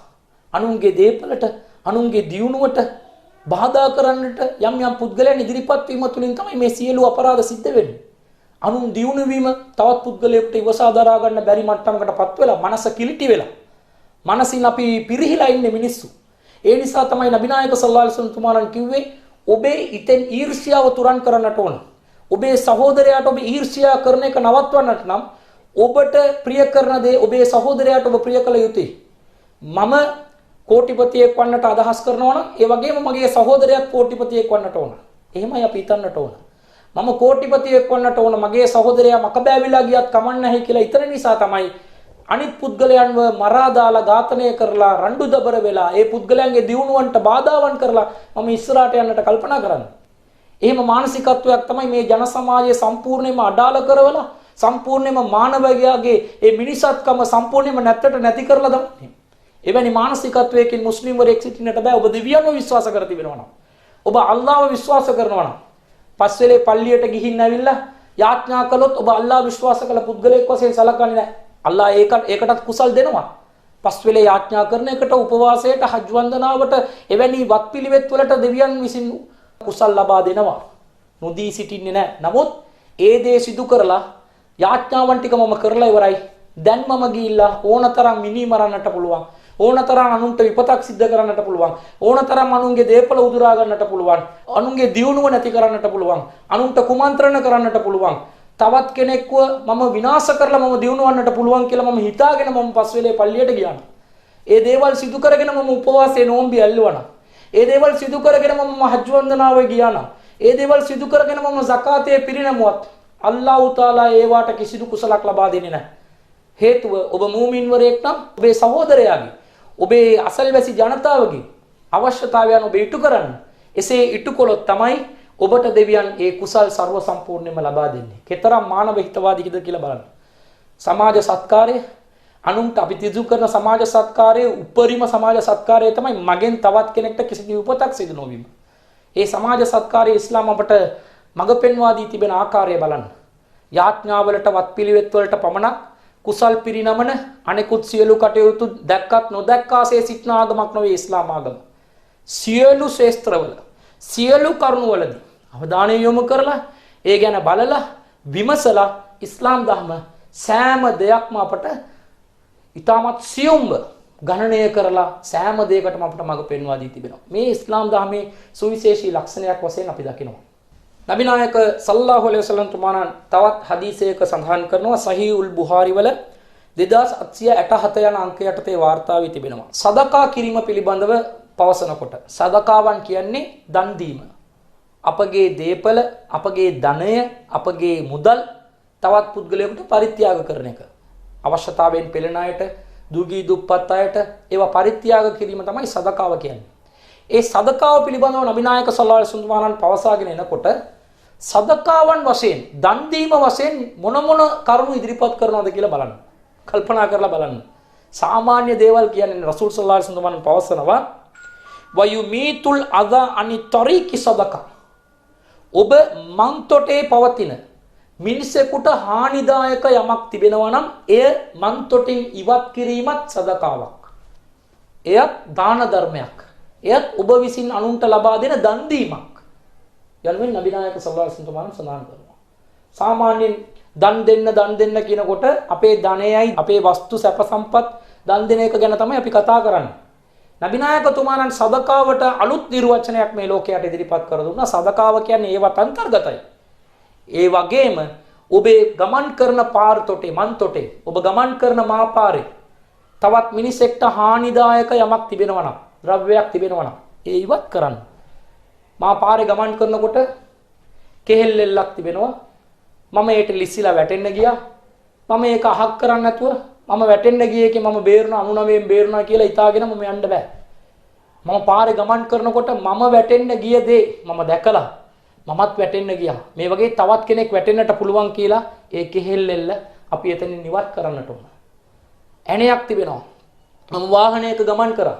අනුන්ගේ දේපලට, අනුන්ගේ දියුණුවට බාධා කරන්නට යම් පුද්ගලයන් ඉදිරිපත් වීම තුළින් තමයි මේ සියලු අපරාධ සිද්ධ වෙන්නේ. අනුන් දියුණු වීම තවත් පුද්ගලයෙකුට ඉවසා දරා ගන්න බැරි මට්ටමකටපත් වෙලා, මනස කිලිටි වෙලා, මනසින් අපි පිරිහිලා ඉන්නේ මිනිස්සු. ඒ නිසා තමයි නබි නායක සල්ලල්ලාහු අලයිහි වසල්ලම් තුමාණන් කිව්වේ ඔබේ ඉතින් ඊර්ෂ්‍යාව තුරන් කරන්නට ඕන. ඔබේ සහෝදරයාට ඔබ ඊර්ෂ්‍යා කරන එක නවත්වන්නට නම් ඔබට ප්‍රිය කරන දේ ඔබේ සහෝදරයාට ඔබ ප්‍රිය කළ යුතුයි. මම කෝටිපතියෙක් වන්නට අදහස් කරනවා නම් ඒ වගේම මගේ සහෝදරයාත් කෝටිපතියෙක් වන්නට ඕන. එහෙමයි අපි හිතන්නට ඕන. මම කෝටිපතියෙක් වන්නට ඕන, මගේ සහෝදරයා මකබෑවිලා ගියත් කමක් නැහැ කියලා හිතන නිසා තමයි අනිත් පුද්ගලයන්ව මරා දාලා ඝාතනය කරලා රණ්ඩු දබර වෙලා ඒ පුද්ගලයන්ගේ දියුණුවන්ට බාධාවන් කරලා මම ඉස්සරහට යන්නට කල්පනා කරන්නේ. එහෙම මානසිකත්වයක් තමයි මේ ජන සමාජය සම්පූර්ණයෙන්ම අඩාල කරවලා, සම්පූර්ණයෙන්ම මානවයාගේ ඒ මිනිසත්කම සම්පූර්ණයෙන්ම නැති කරලා දාන්නේ. එවැනි මානසිකත්වයකින් මුස්ලිම් වරයෙක් සිටින්නට බෑ. ඔබ දෙවියන්ව විශ්වාස කර තිබෙනවා නම්, ඔබ අල්ලාහව විශ්වාස කරනවා නම්, පස්වෙලේ පල්ලියට ගිහින් ඇවිල්ලා යාඥා කළොත් ඔබ අල්ලාහ විශ්වාස කළ පුද්ගලයෙක් වශයෙන් සලකන්නේ නැහැ. අල්ලාහ ඒකටත් කුසල් දෙනවා. පස්වෙලේ යාඥා කරන එකට, උපවාසයට, හජ් වන්දනාවට, එවැනි වත්පිළිවෙත් වලට දෙවියන් විසින් කුසල් ලබා දෙනවා. නොදී සිටින්නේ නැහැ. නමුත් ඒ දේ සිදු කරලා යාඥාවන් ටික මම කරලා ඉවරයි. දැන් මම ගිහිල්ලා ඕනතරම් මිනි මරන්නට පුළුවන්. ඕනතරම් අනුන්ට විපතක් සිද්ධ කරන්නට පුළුවන්. ඕනතරම් අනුන්ගේ දේපල උදුරා ගන්නට පුළුවන්. අනුන්ගේ දියුණුව නැති කරන්නට පුළුවන්. අනුන්ට කුමන්ත්‍රණ කරන්නට පුළුවන්. තවත් කෙනෙක්ව මම විනාශ කරලා මම දියුණුවන්නට පුළුවන් කියලා මම හිතාගෙන මම පස්වෙලේ පල්ලියට ගියා. ඒ දේවල් සිදු කරගෙන මම උපවාසයේ නෝම්බි ඇල්ලුවා. ඒ දේවල් සිදු කරගෙන මම හජ් වන්දනාවේ ගියා. ඒ දේවල් සිදු කරගෙන මම සකාතේ පිරිනැමුවත් අල්ලාහ් තාලා ඒවට කිසිදු කුසලක් ලබා දෙන්නේ නැහැ. හේතුව ඔබ මූමින් වරයෙක් නම් ඔබේ සහෝදරයාගේ, ඔබේ අසල්වැසි ජනතාවගේ අවශ්‍යතාවයන් ඔබ ඉටු කරන්න. එසේ ඉටු කළොත් තමයි ඔබට දෙවියන් ඒ කුසල් ਸਰව සම්පූර්ණයෙන්ම ලබා දෙන්නේ. කතරම් මානව හිතවාදීද කියලා බලන්න. සමාජ සත්කාරය, අනුන්ට අපි තිදු කරන සමාජ සත්කාරයේ උපරිම සමාජ සත්කාරය තමයි මගෙන් තවත් කෙනෙක්ට කිසි උපතක් සිදු නොවීම. ඒ සමාජ සත්කාරයේ ඉස්ලාම අපට මඟ පෙන්වා දී තිබෙන ආකාරය බලන්න. යාඥාවලට, වත්පිළිවෙත් වලට පමණක් කුසල් පිරිනමන අනෙකුත් සියලු කටයුතු දැක්කත් නොදැක්කාසේ සිටින ආගමක් නොවේ ඉස්ලාම ආගම. සියලු ශේස්ත්‍රවල, සියලු කරුණවලදී අවධානය යොමු කරලා, ඒ ගැන බලලා, විමසලා ඉස්ලාම් ධර්ම සෑම දෙයක්ම අපට ඊටමත් සියුම්ව ගණනය කරලා සෑම දෙයකටම අපට මඟ පෙන්වා දී තිබෙනවා. මේ ඉස්ලාම් ධර්මයේ සුවිශේෂී ලක්ෂණයක් වශයෙන් අපි දකිනවා. නබි නායක සල්ලල්ලාහු අලයිහි වසල්ලම් තුමාණන් තවත් හදීසයක සඳහන් කරනවා සහීහුල් බුඛාරි වල 2867 යන අංකයට තේ වාර්තා වී තිබෙනවා. සදකා කිරීම පිළිබඳව පවසනකොට, සදකාවන් කියන්නේ දන් දීම. අපගේ දේපල, අපගේ ධනය, අපගේ මුදල් තවත් පුද්ගලයෙකුට පරිත්‍යාග කරන එක. අවශ්‍යතාවයෙන් පෙළෙන අයට, දුගී දුප්පත් අයට ඒවා පරිත්‍යාග කිරීම තමයි සදකාව කියන්නේ. ඒ සදකාව පිළිබඳව නබි නායක සල්ලල්ලාහු අලයිහි වසල්ලම් පවසාගෙන එනකොට සදකාවන් වශයෙන්, දන් දීම වශයෙන් මොන කරුණු ඉදිරිපත් කරනවද කියලා බලන්න. කල්පනා කරලා බලන්න. සාමාන්‍ය දේවල් කියන්නේ රසූල් සල්ලල්ලාහු අලයිහි වසල්ලම් පවසනවා වයුමීතුල් අදා අනි තරීකි සදකා. ඔබ මන්තොටේ පවතින මිනිසෙකුට හානිදායක යමක් තිබෙනවා නම් එය මන්තොටින් ඉවත් කිරීමත් සදකාවක්. එයත් දාන ධර්මයක්. එයත් ඔබ විසින් අනුන්ට ලබා දෙන දන් දීමක්. යනුවෙන් නබි නායක සල්ලල්ලාහු අලයිහි වසල්ලම් සඳහන් කරනවා. සාමාන්‍යයෙන් දන් දෙන්න කියනකොට අපේ ධනයයි අපේ වස්තු සැප සම්පත් දන් දෙන එක ගැන තමයි අපි කතා කරන්නේ. නබිනායකතුමාණන් සදකාවට අලුත් නිර්වචනයක් මේ ලෝකයට ඉදිරිපත් කර දුන්නා. සදකාව කියන්නේ ඒවත් අන්තර්ගතයි. ඒ වගේම ඔබේ ගමන් කරන පාර තොටේ මන් තොටේ ඔබ ගමන් කරන මාපාරේ තවත් මිනිසෙක්ට හානිදායක යමක් තිබෙනවා නම් ද්‍රව්‍යයක් තිබෙනවා නම් ඒ ඉවත් කරන්න. මා පාරේ ගමන් කරනකොට කෙහෙල් එල්ලක් තිබෙනවා. මම ඒට ලිස්සිලා වැටෙන්න ගියා. මම ඒක අහක් කරන්නේ නැතුව මම වැටෙන්න ගියේ එකේ මම බේරුණා 99න් බේරුණා කියලා හිතාගෙන මම යන්න බෑ. මම පාරේ ගමන් කරනකොට මම වැටෙන්න ගිය දේ මම දැකලා මමත් වැටෙන්න ගියා. මේ වගේ තවත් කෙනෙක් වැටෙන්නට පුළුවන් කියලා ඒ කෙහෙල් එල්ල අපි එතනින් ඉවත් කරන්නට ඕන. ඇණයක් තිබෙනවා. මම වාහනයක ගමන් කරා.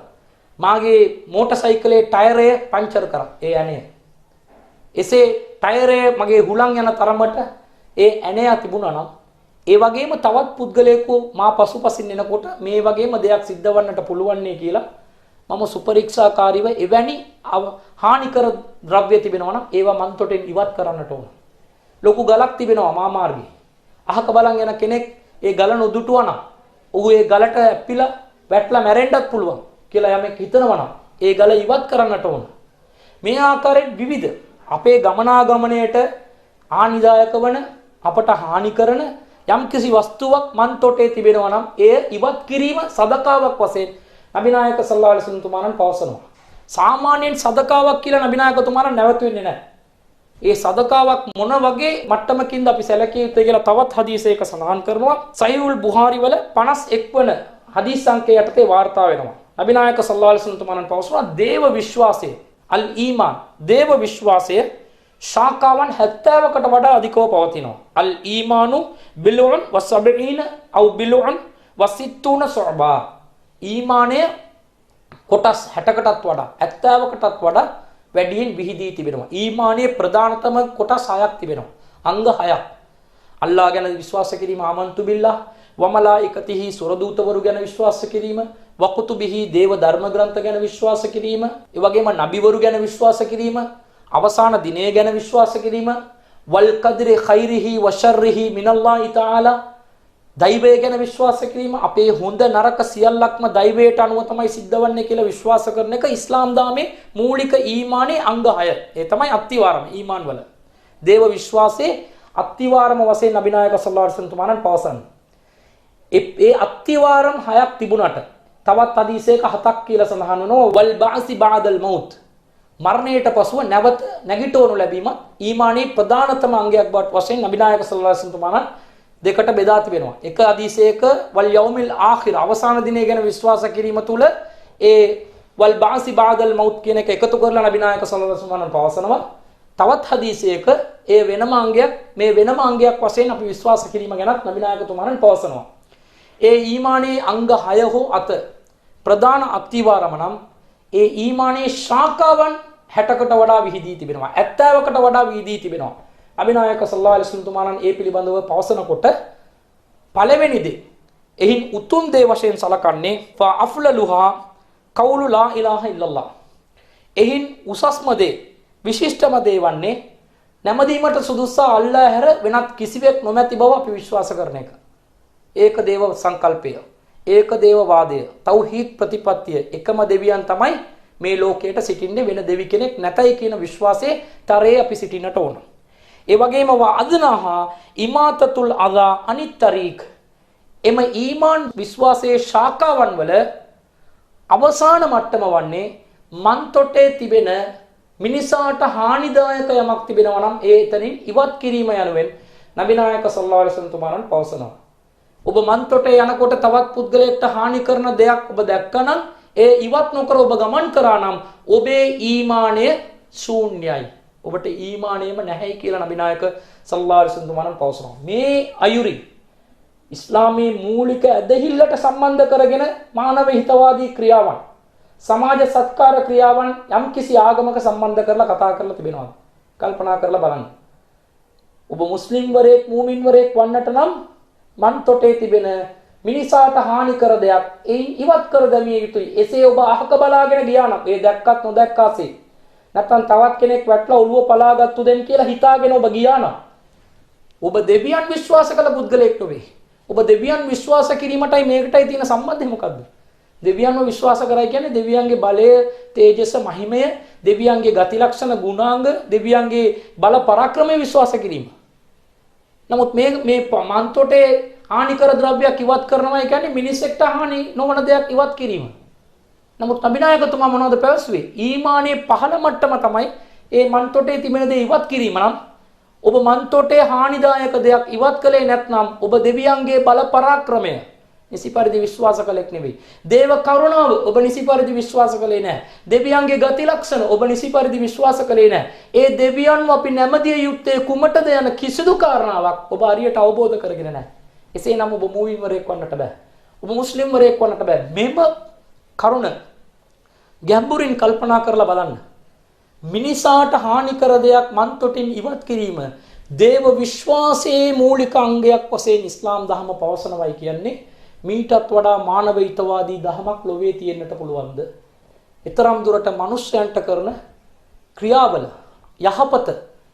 මාගේ මෝටර් සයිකලේ ටයරය පංචර් කරා. ඒ ඇණය. එසේ ටයරය මගේ හුලං යන තරමට ඒ ඇණය තිබුණා නම් ඒ වගේම තවත් පුද්ගලයෙකු මා පසුපසින් එනකොට මේ වගේම දෙයක් සිද්ධ වන්නට පුළුවන් නේ කියලා මම සුපරීක්ෂාකාරීව එවැනි හානිකර ද්‍රව්‍ය තිබෙනවා නම් ඒවා මන් තොටෙන් ඉවත් කරන්නට ඕන. ලොකු ගලක් තිබෙනවා මා මාර්ගයේ. අහක බලන් යන කෙනෙක් ඒ ගල නොදුටුවා නම් ඔහු ඒ ගලට ඇප්පිලා වැටලා මැරෙන්නත් පුළුවන් කියලා යමෙක් හිතනවා නම් ඒ ගල ඉවත් කරන්නට ඕන. මේ ආකාරයෙන් විවිධ අපේ ගමනාගමනයට හානිදායක වන අපට හානි කරන යම්කිසි වස්තුවක් මන් තොටේ තිබෙනවා නම් එය ඉවත් කිරීම සදකාවක් වශයෙන් නබිනායක සල්ලල්ලාහු අලයිහි වසල්ලම් තුමාණන් පවසනවා. සාමාන්‍යයෙන් සදකාවක් කියලා නබිනායකතුමාණන් නැවතුනේ නැහැ. ඒ සදකාවක් මොන වගේ මට්ටමකින්ද අපි සැලකිය යුතුද කියලා තවත් හදීසයක සඳහන් කරනවා. සහීහුල් බුහාරි වල 51 වන හදීස් අංකය යටතේ වාර්තා වෙනවා. නබිනායක සල්ලල්ලාහු අලයිහි වසල්ලම් තුමාණන් පවසනවා දේව විශ්වාසය අල් ඊමාන් දේව විශ්වාසය ශාකාවන් 70කට වඩා අධිකව පවතිනවා. අල් ඊමානු බිලුන් වසබීන අව බිලුන් වසිතුන සුබා ඊමානය කොටස් 60කටත් වඩා 70කටත් වඩා වැඩියෙන් විහිදී තිබෙනවා. ඊමානයේ ප්‍රධානතම කොටස් 6ක් තිබෙනවා. අංග 6ක්. අල්ලාහ් ගැන විශ්වාස කිරීම, ආමන්තු බිල්ලාහ් ව මලායිකතිහි සුරදූතවරු ගැන විශ්වාස කිරීම, වකුතුබිහි දේව ධර්ම ග්‍රන්ථ ගැන විශ්වාස කිරීම, ඒ වගේම නබිවරු ගැන විශ්වාස කිරීම, අවසාන දිනය ගැන විශ්වාස කිරීම, වල් කද්රි ඛෛරිහි ව ශර්රිහි මිනල්ලාහි තාලා දෛවය ගැන විශ්වාස කිරීම, අපේ හොඳ නරක සියල්ලක්ම දෛවයට අනුව තමයි සිද්ධ වන්නේ කියලා විශ්වාස කරන එක ඉස්ලාම් දාමේ මූලික ඊමානයේ අංග 6. ඒ තමයි අත්තිවාරම ඊමාන් වල. දේව විශ්වාසයේ අත්තිවාරම වශයෙන් නබිනායක සල්ලල්ලාහු අලයිහි වසල්ලම් තුමාණන් පවසන්නේ. ඒ අත්තිවාරම් 6ක් තිබුණාට තවත් හදීසයක 7ක් කියලා සඳහන් වෙනවා. වල් බාසි බාදල් මවුත් මරණයට පසුව නැවත නැගිටවනු ලැබීමත් ඊමානයේ ප්‍රධානතම අංගයක් බවට වශයෙන් නබිනායක සල්ලල්ලාහු අලයිහි වසල්ලම් තුමාණන් දෙකට බෙදා තිබෙනවා. එක හදීසයක වල් යෞමිල් ආඛිර අවසාන දිනය ගැන විශ්වාස කිරීම තුල ඒ වල් බාසි බාදල් මවුත් කියන එක එකතු කරලා නබිනායක සල්ලල්ලාහු අලයිහි වසල්ලම් පවසනවා. තවත් හදීසයක ඒ වෙනම අංගයක් මේ වෙනම අංගයක් වශයෙන් අපි විශ්වාස කිරීම ගැනත් නබිනායකතුමාණන් පවසනවා. ඒ ඊමානයේ අංග 6 හෝ අත ප්‍රධාන අත්තිවාරම නම් ඒ ඊමානයේ ශාඛාවන් 60කට වඩා විහිදී තිබෙනවා. 70කට වඩා විහිදී තිබෙනවා. අබිනායක සල්ලල්ලාහු අලයිහි වසල්ලම් තුමාණන් ඒ පිළිබඳව පවසනකොට පළවෙනි දේ එහින් උතුම් දේ වශයෙන් සලකන්නේ ෆා අෆ්ලලුහා කවුලු ලා ඉලාහා ඉල්ලල්ලාහ්. එහින් උසස්ම දේ විශිෂ්ටම දේ වන්නේ නැමදීමට සුදුස්සා අල්ලාහ් හැර වෙනත් කිසිවෙක් නොමැති බව අපි විශ්වාස කරන එක. ඒක දේව සංකල්පය, ඒක දේව වාදය, තෞහීද් ප්‍රතිපත්තිය, එකම දෙවියන් තමයි මේ ලෝකයට සිටින්නේ, වෙන දෙවි කෙනෙක් නැතයි කියන විශ්වාසයේ තරයේ අපි සිටින්නට ඕන. ඒ වගේම අදනහා ඉමාතතුල් අදා අනිත්තරීක් එම ඊමාන් විශ්වාසයේ ශාඛාවන් වල අවසාන මට්ටම වන්නේ මන් තොටේ තිබෙන මිනිසාට හානිදායක යමක් තිබෙනවා නම් ඒ එතනින් ඉවත් කිරීම යනුවෙන් නබිනායක සල්ලල්ලාහු අලයිහි වසල්ලම් තුමාණන් පවසනවා. ඔබ මන් තොටේ යනකොට තවත් පුද්ගලයෙක්ට හානි කරන දෙයක් ඔබ දැක්කනම් ඒ ඉවත් නොකර ඔබ ගමන් කරා නම් ඔබේ ඊමානය ශූන්‍යයි. ඔබට ඊමානයම නැහැයි කියලා නබිනායක සල්ලල්ලාහු අලයිහි වසල්ලම් තුමාණන් පවසනවා. මේ අයුරින් ඉස්ලාමයේ මූලික ඇදහිල්ලට සම්බන්ධ කරගෙන මානව හිතවාදී ක්‍රියාවන්, සමාජ සත්කාර ක්‍රියාවන් යම්කිසි ආගමක සම්බන්ධ කරලා කතා කරලා තිබෙනවා. කල්පනා කරලා බලන්න. ඔබ මුස්ලිම් වරයෙක්, මූමින් වරයෙක් වන්නට නම් මන් තොටේ තිබෙන මිනිසාට හානි කර දෙයක් එයින් ඉවත් කර දැමිය යුතුයි. එසේ ඔබ අහක බලාගෙන ගියා නම් ඒ දැක්කත් ඔබ දෙවියන් විශ්වාස කළ පුද්ගලයෙක් නෙවෙයි. ඔබ දෙවියන් විශ්වාස කිරීමටයි මේකටයි තියෙන සම්බන්ධය මොකද්ද? දෙවියන්ව විශ්වාස කරයි කියන්නේ දෙවියන්ගේ බලය, තේජස, මහිමය, දෙවියන්ගේ ගති ලක්ෂණ, ගුණාංග, දෙවියන්ගේ බල පරාක්‍රමය විශ්වාස කිරීම. නමුත් මේ මන්තොටේ හානිකර ද්‍රව්‍යයක් ඉවත් කරනවා කියන්නේ මිනිසෙක්ට හානි නොවන දෙයක් ඉවත් කිරීම. නමුත් අභිනායකතුමා මොනවද පැවසුවේ? ඊමානයේ පහළ මට්ටම තමයි ඒ මන්තොටේ තිබෙන දේ ඉවත් කිරීම නම් ඔබ මන්තොටේ හානිදායක දෙයක් ඉවත් කළේ නැත්නම් ඔබ දෙවියන්ගේ බල පරාක්‍රමය නිසි පරිදි විශ්වාස කළෙක් නෙවෙයි. දේව කරුණාව ඔබ නිසි පරිදි විශ්වාස කළේ නැහැ. දෙවියන්ගේ ගති ලක්ෂණ ඔබ නිසි පරිදි විශ්වාස කළේ නැහැ. ඒ දෙවියන්ව අපි නැමදිය යුත්තේ කුමටද යන කිසිදු කාරණාවක් ඔබ හරියට අවබෝධ කරගෙන නැහැ. එසේනම් ඔබ මූවින්වරයෙක් වන්නට බෑ. ඔබ මුස්ලිම්වරයෙක් වන්නට බෑ. මෙම කරුණ ගැඹුරින් කල්පනා කරලා බලන්න. මිනිසාට හානි කර දෙයක් මන්තොටින් ඉවත් කිරීම දේව විශ්වාසයේ මූලික අංගයක් වශයෙන් ඉස්ලාම් දහම පවසනවායි කියන්නේ මීටත් වඩා මානව හිතවාදී දහමක් ලෝකේ තියෙන්නට පුළුවන්ද? ඊතරම් දුරට මිනිස්යන්ට කරන ක්‍රියාවල යහපත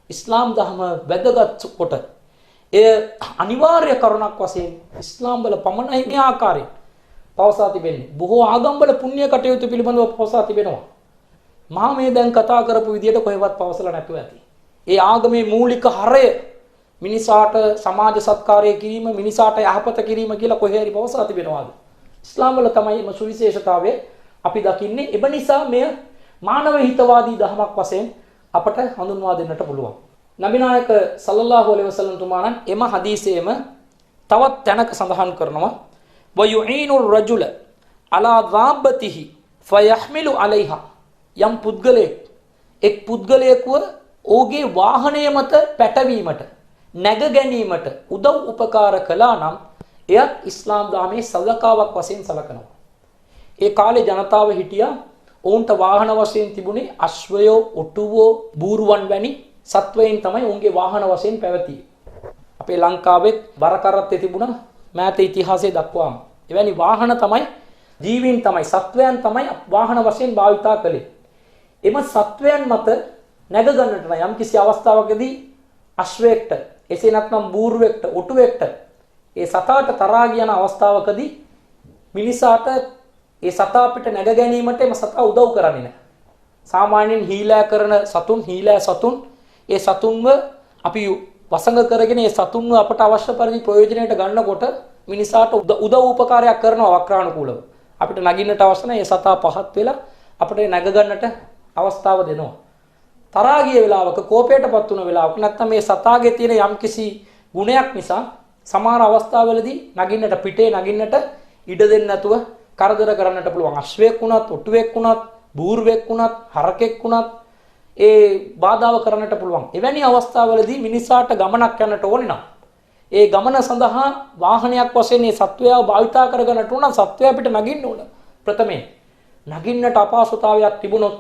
ඉස්ලාම් දහම වැදගත් කොට එය අනිවාර්ය කරුණක් වශයෙන් ඉස්ලාම් වල පමණයි මේ ආකාරයෙන් පවසා තිබෙන්නේ. බොහෝ ආගම්වල පුණ්‍ය කටයුතු පිළිබඳව පවසා තිබෙනවා. මා මේ දැන් කතා කරපු විදියට කොහෙවත් පවසලා නැතුව ඇති. ඒ ආගමේ මූලික හරය මිනිසාට සමාජ සත්කාරය කිරීම, මිනිසාට යහපත කිරීම කියලා කොහේ හරි පවසා තිබෙනවාද? ඉස්ලාම් වල තමයි මේ සුවිශේෂතාවය අපි දකින්නේ. ඒ නිසා මෙය මානව හිතවාදී දහමක් වශයෙන් අපට හඳුන්වා දෙන්නට පුළුවන්. නබිනායක සල්ලල්ලාහු අලයිහි වසල්ලම් තුමාණන් එම හදීසයේම තවත් තැනක සඳහන් කරනවා වයුඊනු රජුල අලා ධාබ්බතිහි ෆයහ්මිලු අලයිහා. යම් පුද්ගලයෙක් එක් පුද්ගලයෙකුව ඔහුගේ වාහනය මත පැටවීමට නැග ගැනීමට උදව් උපකාර කළා නම් එයත් ඉස්ලාම් ධර්මයේ සදකාවක් වශයෙන් සලකනවා. ඒ කාලේ ජනතාව හිටියා ඔවුන්ට වාහන වශයෙන් තිබුණේ අශ්වයෝ, ඔටුවෝ, බූරුවන් වැනි සත්වයන් තමයි ඔවුන්ගේ වාහන වශයෙන් පැවතියේ. අපේ ලංකාවෙත් බරකරත්තේ තිබුණා මෑත ඉතිහාසයේ දක්වාම. එවැනි වාහන තමයි ජීවීන් තමයි සත්වයන් තමයි වාහන වශයෙන් භාවිතා කළේ. එම සත්වයන් මත නැග ගන්නට නම් යම්කිසි අවස්ථාවකදී අශ්වයෙක්ට එසේ නැත්නම් බූරුවෙක්ට ඔටුවෙක්ට ඒ සතාට තරහා කියන අවස්ථාවකදී මිනිසාට ඒ සතා පිට නැග ගැනීමට එම සතා උදව් කරන්නේ නැහැ. සාමාන්‍යයෙන් හීලෑ කරන සතුන් ඒ සතුන්ව අපි වසඟ කරගෙන ඒ සතුන්ව අපට අවශ්‍ය පරිදි ප්‍රයෝජනයට ගන්නකොට මිනිසාට උදව් උපකාරයක් කරනවා වක්‍රානුකූලව. අපිට නගින්නට අවශ්‍ය නැහැ. ඒ සතා පහත් වෙලා අපිට නැග ගන්නට අවස්ථාව දෙනවා. තරහා ගිය වෙලාවක කෝපයටපත් වුණ වෙලාවක නැත්නම් මේ සතාගේ තියෙන යම්කිසි ගුණයක් නිසා සමහර අවස්ථාවලදී නගින්නට පිටේ නගින්නට ඉඩ දෙන්නේ නැතුව කරදර කරන්නට පුළුවන්. අශ්වයෙක් වුණත්, ඔටුවෙක් වුණත්, බූරුවෙක් වුණත්, හරකෙක් වුණත් ඒ බාධාව කරන්නට පුළුවන්. එවැනි අවස්ථාවලදී මිනිසාට ගමනක් යන්නට ඕනේ නම් ඒ ගමන සඳහා වාහනයක් වශයෙන් මේ සත්වයාව භාවිතා කරගන්නට උන සත්වයා පිට නගින්න ඕන. ප්‍රථමයෙන් නගින්නට අපහසුතාවයක් තිබුණොත්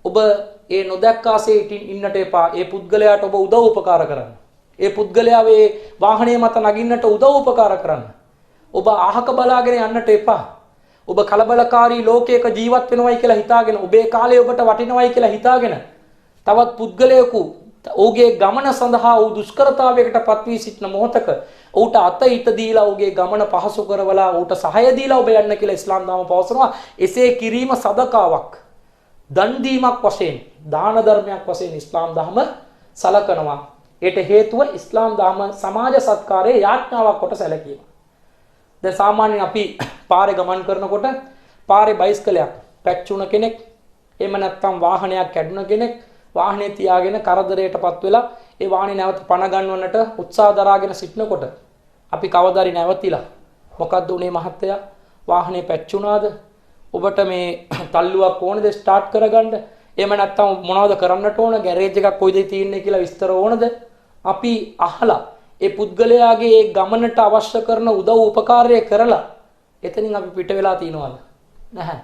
ඔබ ඒ නොදැක්කාසේ ඉන්නට එපා. ඒ පුද්ගලයාට ඔබ උදව් උපකාර කරන්න. ඒ පුද්ගලයා මේ වාහනය මත නගින්නට උදව් උපකාර කරන්න. ඔබ අහක බලාගෙන යන්නට එපා. ඔබ කලබලකාරී ලෝකයක ජීවත් වෙනවයි කියලා හිතාගෙන ඔබේ කාලය ඔබට වටිනවයි කියලා හිතාගෙන තවත් පුද්ගලයෙකු ඔහුගේ ගමන සඳහා ඔහු දුෂ්කරතාවයකට පත්වී සිටින මොහොතක ඔහුට අත ඉත දීලා ඔහුගේ ගමන පහසු කරවලා ඔහුට සහාය දීලා ඔබ යන්න කියලා ඉස්ලාම් ධර්ම පවසනවා. එසේ කිරීම සදකාවක්, දන් දීමක් වශයෙන්, දාන ධර්මයක් වශයෙන් ඉස්ලාම් ධර්ම සලකනවා. ඒට හේතුව ඉස්ලාම් ධර්ම සමාජ සත්කාරයේ යාඥාවක් කොට සැලකීම. දැන් සාමාන්‍යයෙන් අපි පාරේ ගමන් කරනකොට පාරේ බයිස්කලයක් පැච්චුණ කෙනෙක් එහෙම නැත්නම් වාහනයක් කැඩුණ කෙනෙක් වාහනේ තියාගෙන කරදරයටපත් වෙලා ඒ වාහනේ නැවත පණ ගන්නවන්නට උත්සාහ දරාගෙන සිටනකොට අපි කවදාරි නැවතිලා මොකද්ද උනේ මහත්තයා වාහනේ පැච්චුණාද ඔබට මේ තල්ලුවක් ඕනද ස්ටාර්ට් කරගන්න එහෙම නැත්නම් මොනවද කරන්නට ඕන ගෑරේජ් එකක් කොයිද තියෙන්නේ කියලා විස්තර ඕනද අපි අහලා ඒ පුද්ගලයාගේ ඒ ගමනට අවශ්‍ය කරන උදව් උපකාරය කරලා එතනින් අපි පිට වෙලා තියනවාද නැහැ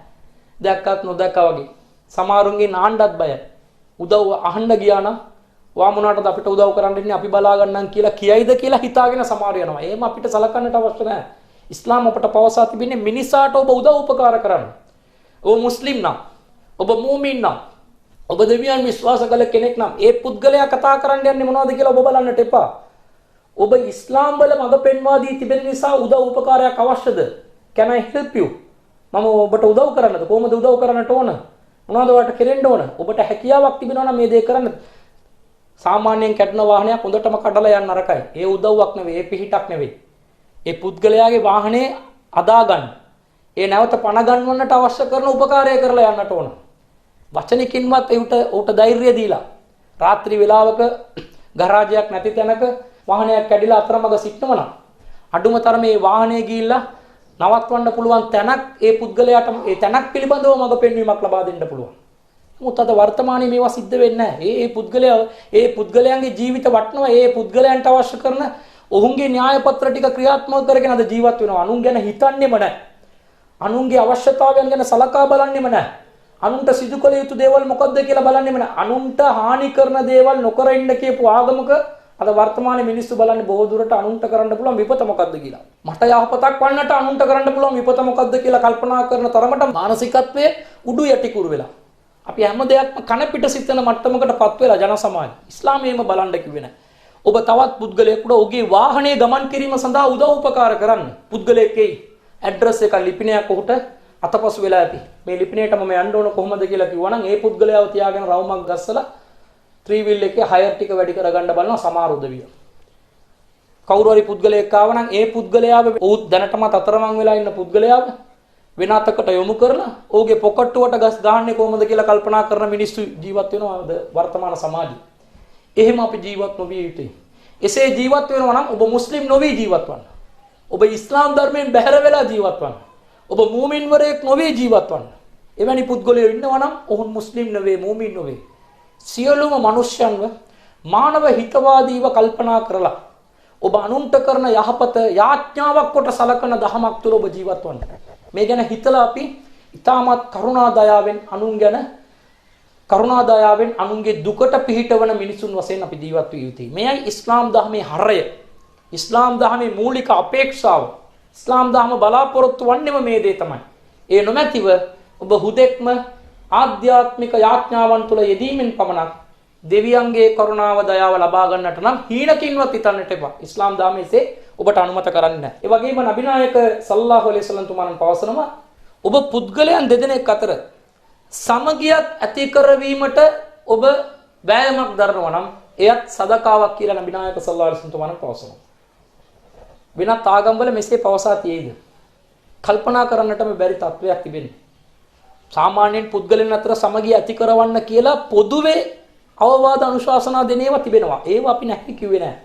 දැක්කත් නොදැක්කා වගේ සමහරුන්ගේ නාණ්ඩත් බයයි උදව් අහන්න ගියා නම් වා මොනවටද අපිට උදව් කරන්න ඉන්නේ අපි බලා ගන්නම් කියලා කියයිද කියලා හිතාගෙන සමහර යනවා. එහෙම අපිට සලකන්නට අවශ්‍ය නැහැ. ඉස්ලාම අපට පවසා තිබෙන්නේ මිනිසාට ඔබ උදව් උපකාර කරන්න. ඔබ මුස්ලිම් නම්, ඔබ මූමින් නම්, ඔබ දෙවියන් විශ්වාස කළ කෙනෙක් නම් ඒ පුද්ගලයා කතා කරන්න යන්නේ මොනවද කියලා ඔබ බලන්නට එපා. ඔබ ඉස්ලාම් වල මඟ පෙන්වා දී තිබෙන නිසා උදව් උපකාරයක් අවශ්‍යද? Can I help you? මම ඔබට උදව් කරන්නද? කොහොමද උදව් කරන්නට ඕන? මොනවද ඔයාලට කෙරෙන්න ඕන? ඔබට හැකියාවක් තිබෙනවා නම් මේ දේ කරන්න. සාමාන්‍යයෙන් කැඩෙන වාහනයක් හොඳටම කඩලා යන්න නරකයි. ඒ උදව්වක් නෙවෙයි, ඒ පිහිටක් නෙවෙයි. ඒ පුද්ගලයාගේ වාහනේ අදා ගන්න. ඒ නැවත පණ ගන්නවන්නට අවශ්‍ය කරන උපකාරය කරලා යන්නට ඕන. වචනකින්වත් ඌට ධෛර්යය දීලා රාත්‍රී වෙලාවක ගරාජයක් නැති තැනක වාහනයක් කැඩිලා අතරමඟ සිටනවනම් අඩුම තරමේ වාහනේ ගිහිල්ලා නවත්වන්න පුළුවන් තැනක් ඒ පුද්ගලයාට ඒ තැනක් පිළිබඳව මඟ පෙන්වීමක් ලබා දෙන්න පුළුවන්. නමුත් අද වර්තමානයේ මේවා සිද්ධ වෙන්නේ නැහැ. ඒ පුද්ගලයන්ගේ ජීවිත වටනවා. ඒ පුද්ගලයන්ට අවශ්‍ය කරන ඔවුන්ගේ න්‍යාය පත්‍ර ටික ක්‍රියාත්මක කරගෙන අද ජීවත් වෙනවා. අනුන් ගැන හිතන්නේම නැහැ. අනුන්ගේ අවශ්‍යතාවයන් ගැන සලකා බලන්නේම නැහැ. අනුන්ට සිදු කළ යුතු දේවල් මොකක්ද කියලා බලන්නේම නැහැ. අනුන්ට හානි කරන දේවල් නොකර ඉන්න කියපු ආගමක අද වර්තමානයේ මිනිස්සු බලන්නේ බොහෝ දුරට අනුන්ට කරන්න පුළුවන් විපත මොකක්ද කියලා. මට යහපතක් වන්නට අනුන්ට කරන්න පුළුවන් විපත මොකක්ද කියලා කල්පනා කරන තරමට මානසිකත්වයේ උඩු යටිකුරු වෙලා. අපි හැම දෙයක්ම කන පිට සිතන මට්ටමකටපත් වෙලා ජන සමාජය. ඉස්ලාමයේම බලන්න කිව්වේ නැහැ. ඔබ තවත් පුද්ගලයෙකුට ඔහුගේ වාහනේ ගමන් කිරීම සඳහා උදව් උපකාර කරන්න. පුද්ගලයෙක්ගේ ඇඩ්‍රස් එක ලිපිනයක් ඔහුට අතපසු වෙලා ඇති. මේ ලිපිනයට මම යන්න ඕන කොහොමද කියලා කිව්වනම් ඒ පුද්ගලයාව තියාගෙන රවුමක් ගස්සලා ත්‍රිවිල් එකේ හයර් ටික වැඩි කරගන්න බලනවා සමහර උදවිය. කවුරු හරි පුද්ගලයෙක් ආවනම් ඒ පුද්ගලයාව ඔහු දැනටමත් අතරමං වෙලා ඉන්න පුද්ගලයාව වෙන අතකට යොමු කරලා ඔහුගේ පොකට්ටුවට ගස් ගහන්නේ කොහොමද කියලා කල්පනා කරන මිනිස්සු ජීවත් වෙනවා වර්තමාන සමාජයේ. එහෙම අපි ජීවත් නොවිය යුතුයි. එසේ ජීවත් වෙනවා නම් ඔබ මුස්ලිම් නොවි ජීවත් වන්න. ඔබ ඉස්ලාම් ධර්මයෙන් බැහැර වෙලා ජීවත් වන්න. ඔබ මූමින්වරයෙක් නොවි ජීවත් වන්න. එවැනි පුද්ගලයෝ ඉන්නවා නම් ඔවුන් මුස්ලිම් නෙවෙයි, මූමින් නෙවෙයි. සියලුම මිනිස්යන්ව මානව හිතවාදීව කල්පනා කරලා ඔබ අනුන්ට කරන යහපත යාඥාවක් කොට සලකන දහමක් තුළ ඔබ ජීවත් වන්න. මේ ගැන හිතලා අපි ඊටමත් කරුණා දයාවෙන් අනුන්ගේ දුකට පිහිටවන මිනිසුන් වශයෙන් අපි ජීවත් විය යුතුයි. මෙයයි ඉස්ලාම් ධර්මයේ හරය. ඉස්ලාම් ධර්මයේ මූලික අපේක්ෂාව. ඉස්ලාම් ධර්ම බලාපොරොත්තු වන්නේම මේ දේ තමයි. ඒ නොමැතිව ඔබ හුදෙක්ම ආධ්‍යාත්මික යාඥාවන් තුළ යෙදීමෙන් පමණක් දෙවියන්ගේ කරුණාව දයාව ලබා ගන්නට නම් හීනකින්වත් හිතන්නට එපා. ඉස්ලාම් ධර්මයේ ඔබට අනුමත කරන්නේ නැහැ. ඒ වගේම නබිනායක සල්ලල්ලාහු අලයිහි වසල්ලම් තුමාණන් පවසනවා ඔබ පුද්ගලයන් දෙදෙනෙක් අතර සමගියක් ඇති කරවීමට ඔබ වෑයමක් දරනවා නම් එයත් සදකාවක් කියලා නබිනායක සල්ලල්ලාහු අලයිහි වසල්ලම් තුමාණන් පවසනවා. වෙනත් ආගම්වල මෙසේ පවසා තියෙයිද? කල්පනා කරන්නටම බැරි තත්වයක් තිබෙන්නේ. සාමාන්‍යයෙන් පුද්ගලයන් අතර සමගිය ඇති කරවන්න කියලා පොදුවේ අවවාද අනුශාසනා දෙන ඒවා තිබෙනවා. ඒවා අපි නැහැ කිව්වේ නැහැ.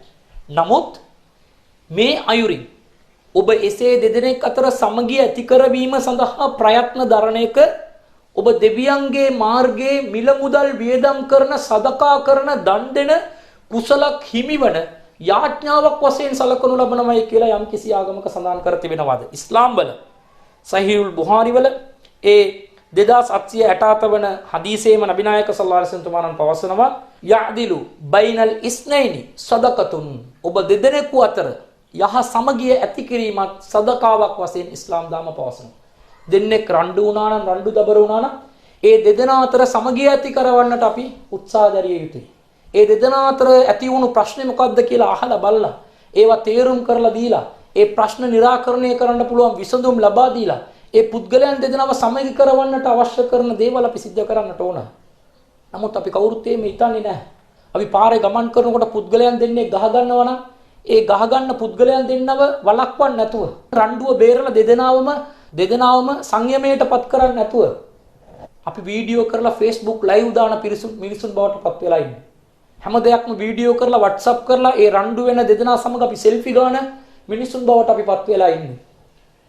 නමුත් මේ අයුරින් ඔබ එසේ දෙදෙනෙක් අතර සමගිය ඇති කරවීම සඳහා ප්‍රයත්න දරන එක ඔබ දෙවියන්ගේ මාර්ගයේ මිල මුදල් වියදම් කරන සදකා කරන දන් දෙන කුසලක් හිමිවන යාඥාවක් වශයෙන් සලකනු ලබනවායි කියලා යම් කිසි ආගමක සඳහන් කර තිබෙනවාද? ඉස්ලාම් වල සහීහුල් බුහාරි වල ඒ 2867 වන හදීසේම නබිනායක සල්ලල්ලාහු අලයිහි වසල්ලම් පවසනවා යඅදිලු බයිනල් ඉස්නයිනි සදකතුන්. ඔබ දෙදෙනෙකු අතර යහ සමගිය ඇති කිරීමත් සදකාවක් වශයෙන් ඉස්ලාම් ධර්ම පවසනවා. දෙන්නෙක් රණ්ඩු වුණා නම් රණ්ඩු දබර වුණා නම් ඒ දෙදෙනා අතර සමගිය ඇති කරවන්නට අපි උත්සාහ දරිය යුතුයි. ඒ දෙදෙනා අතර ඇති වුණු ප්‍රශ්නේ මොකක්ද කියලා අහලා බලලා ඒවා තේරුම් කරලා දීලා ඒ ප්‍රශ්න निराකරණය කරන්න පුළුවන් විසඳුම් ලබා දීලා ඒ පුද්ගලයන් දෙදෙනාව සමගි කරවන්නට අවශ්‍ය කරන දේවල් අපි සිද්ධ කරන්නට ඕන. නමුත් අපි කවුරුත් එහෙම හිතන්නේ නැහැ. අපි පාරේ ගමන් කරනකොට පුද්ගලයන් දෙන්නේ ගහ ගන්නවා නම් ඒ ගහ ගන්න පුද්ගලයන් දෙන්නව වළක්වන්න නැතුව රණ්ඩුව බේරලා දෙදෙනාවම සංයමයටපත් කරන්නේ නැතුව අපි වීඩියෝ කරලා Facebook live දාන මිනිසුන් බවට පත් වෙලා ඉන්නේ. හැම දෙයක්ම වීඩියෝ කරලා WhatsApp කරලා ඒ රණ්ඩු වෙන දෙදෙනා සමග අපි selfie ගන්න මිනිසුන් බවට අපි පත් වෙලා ඉන්නේ.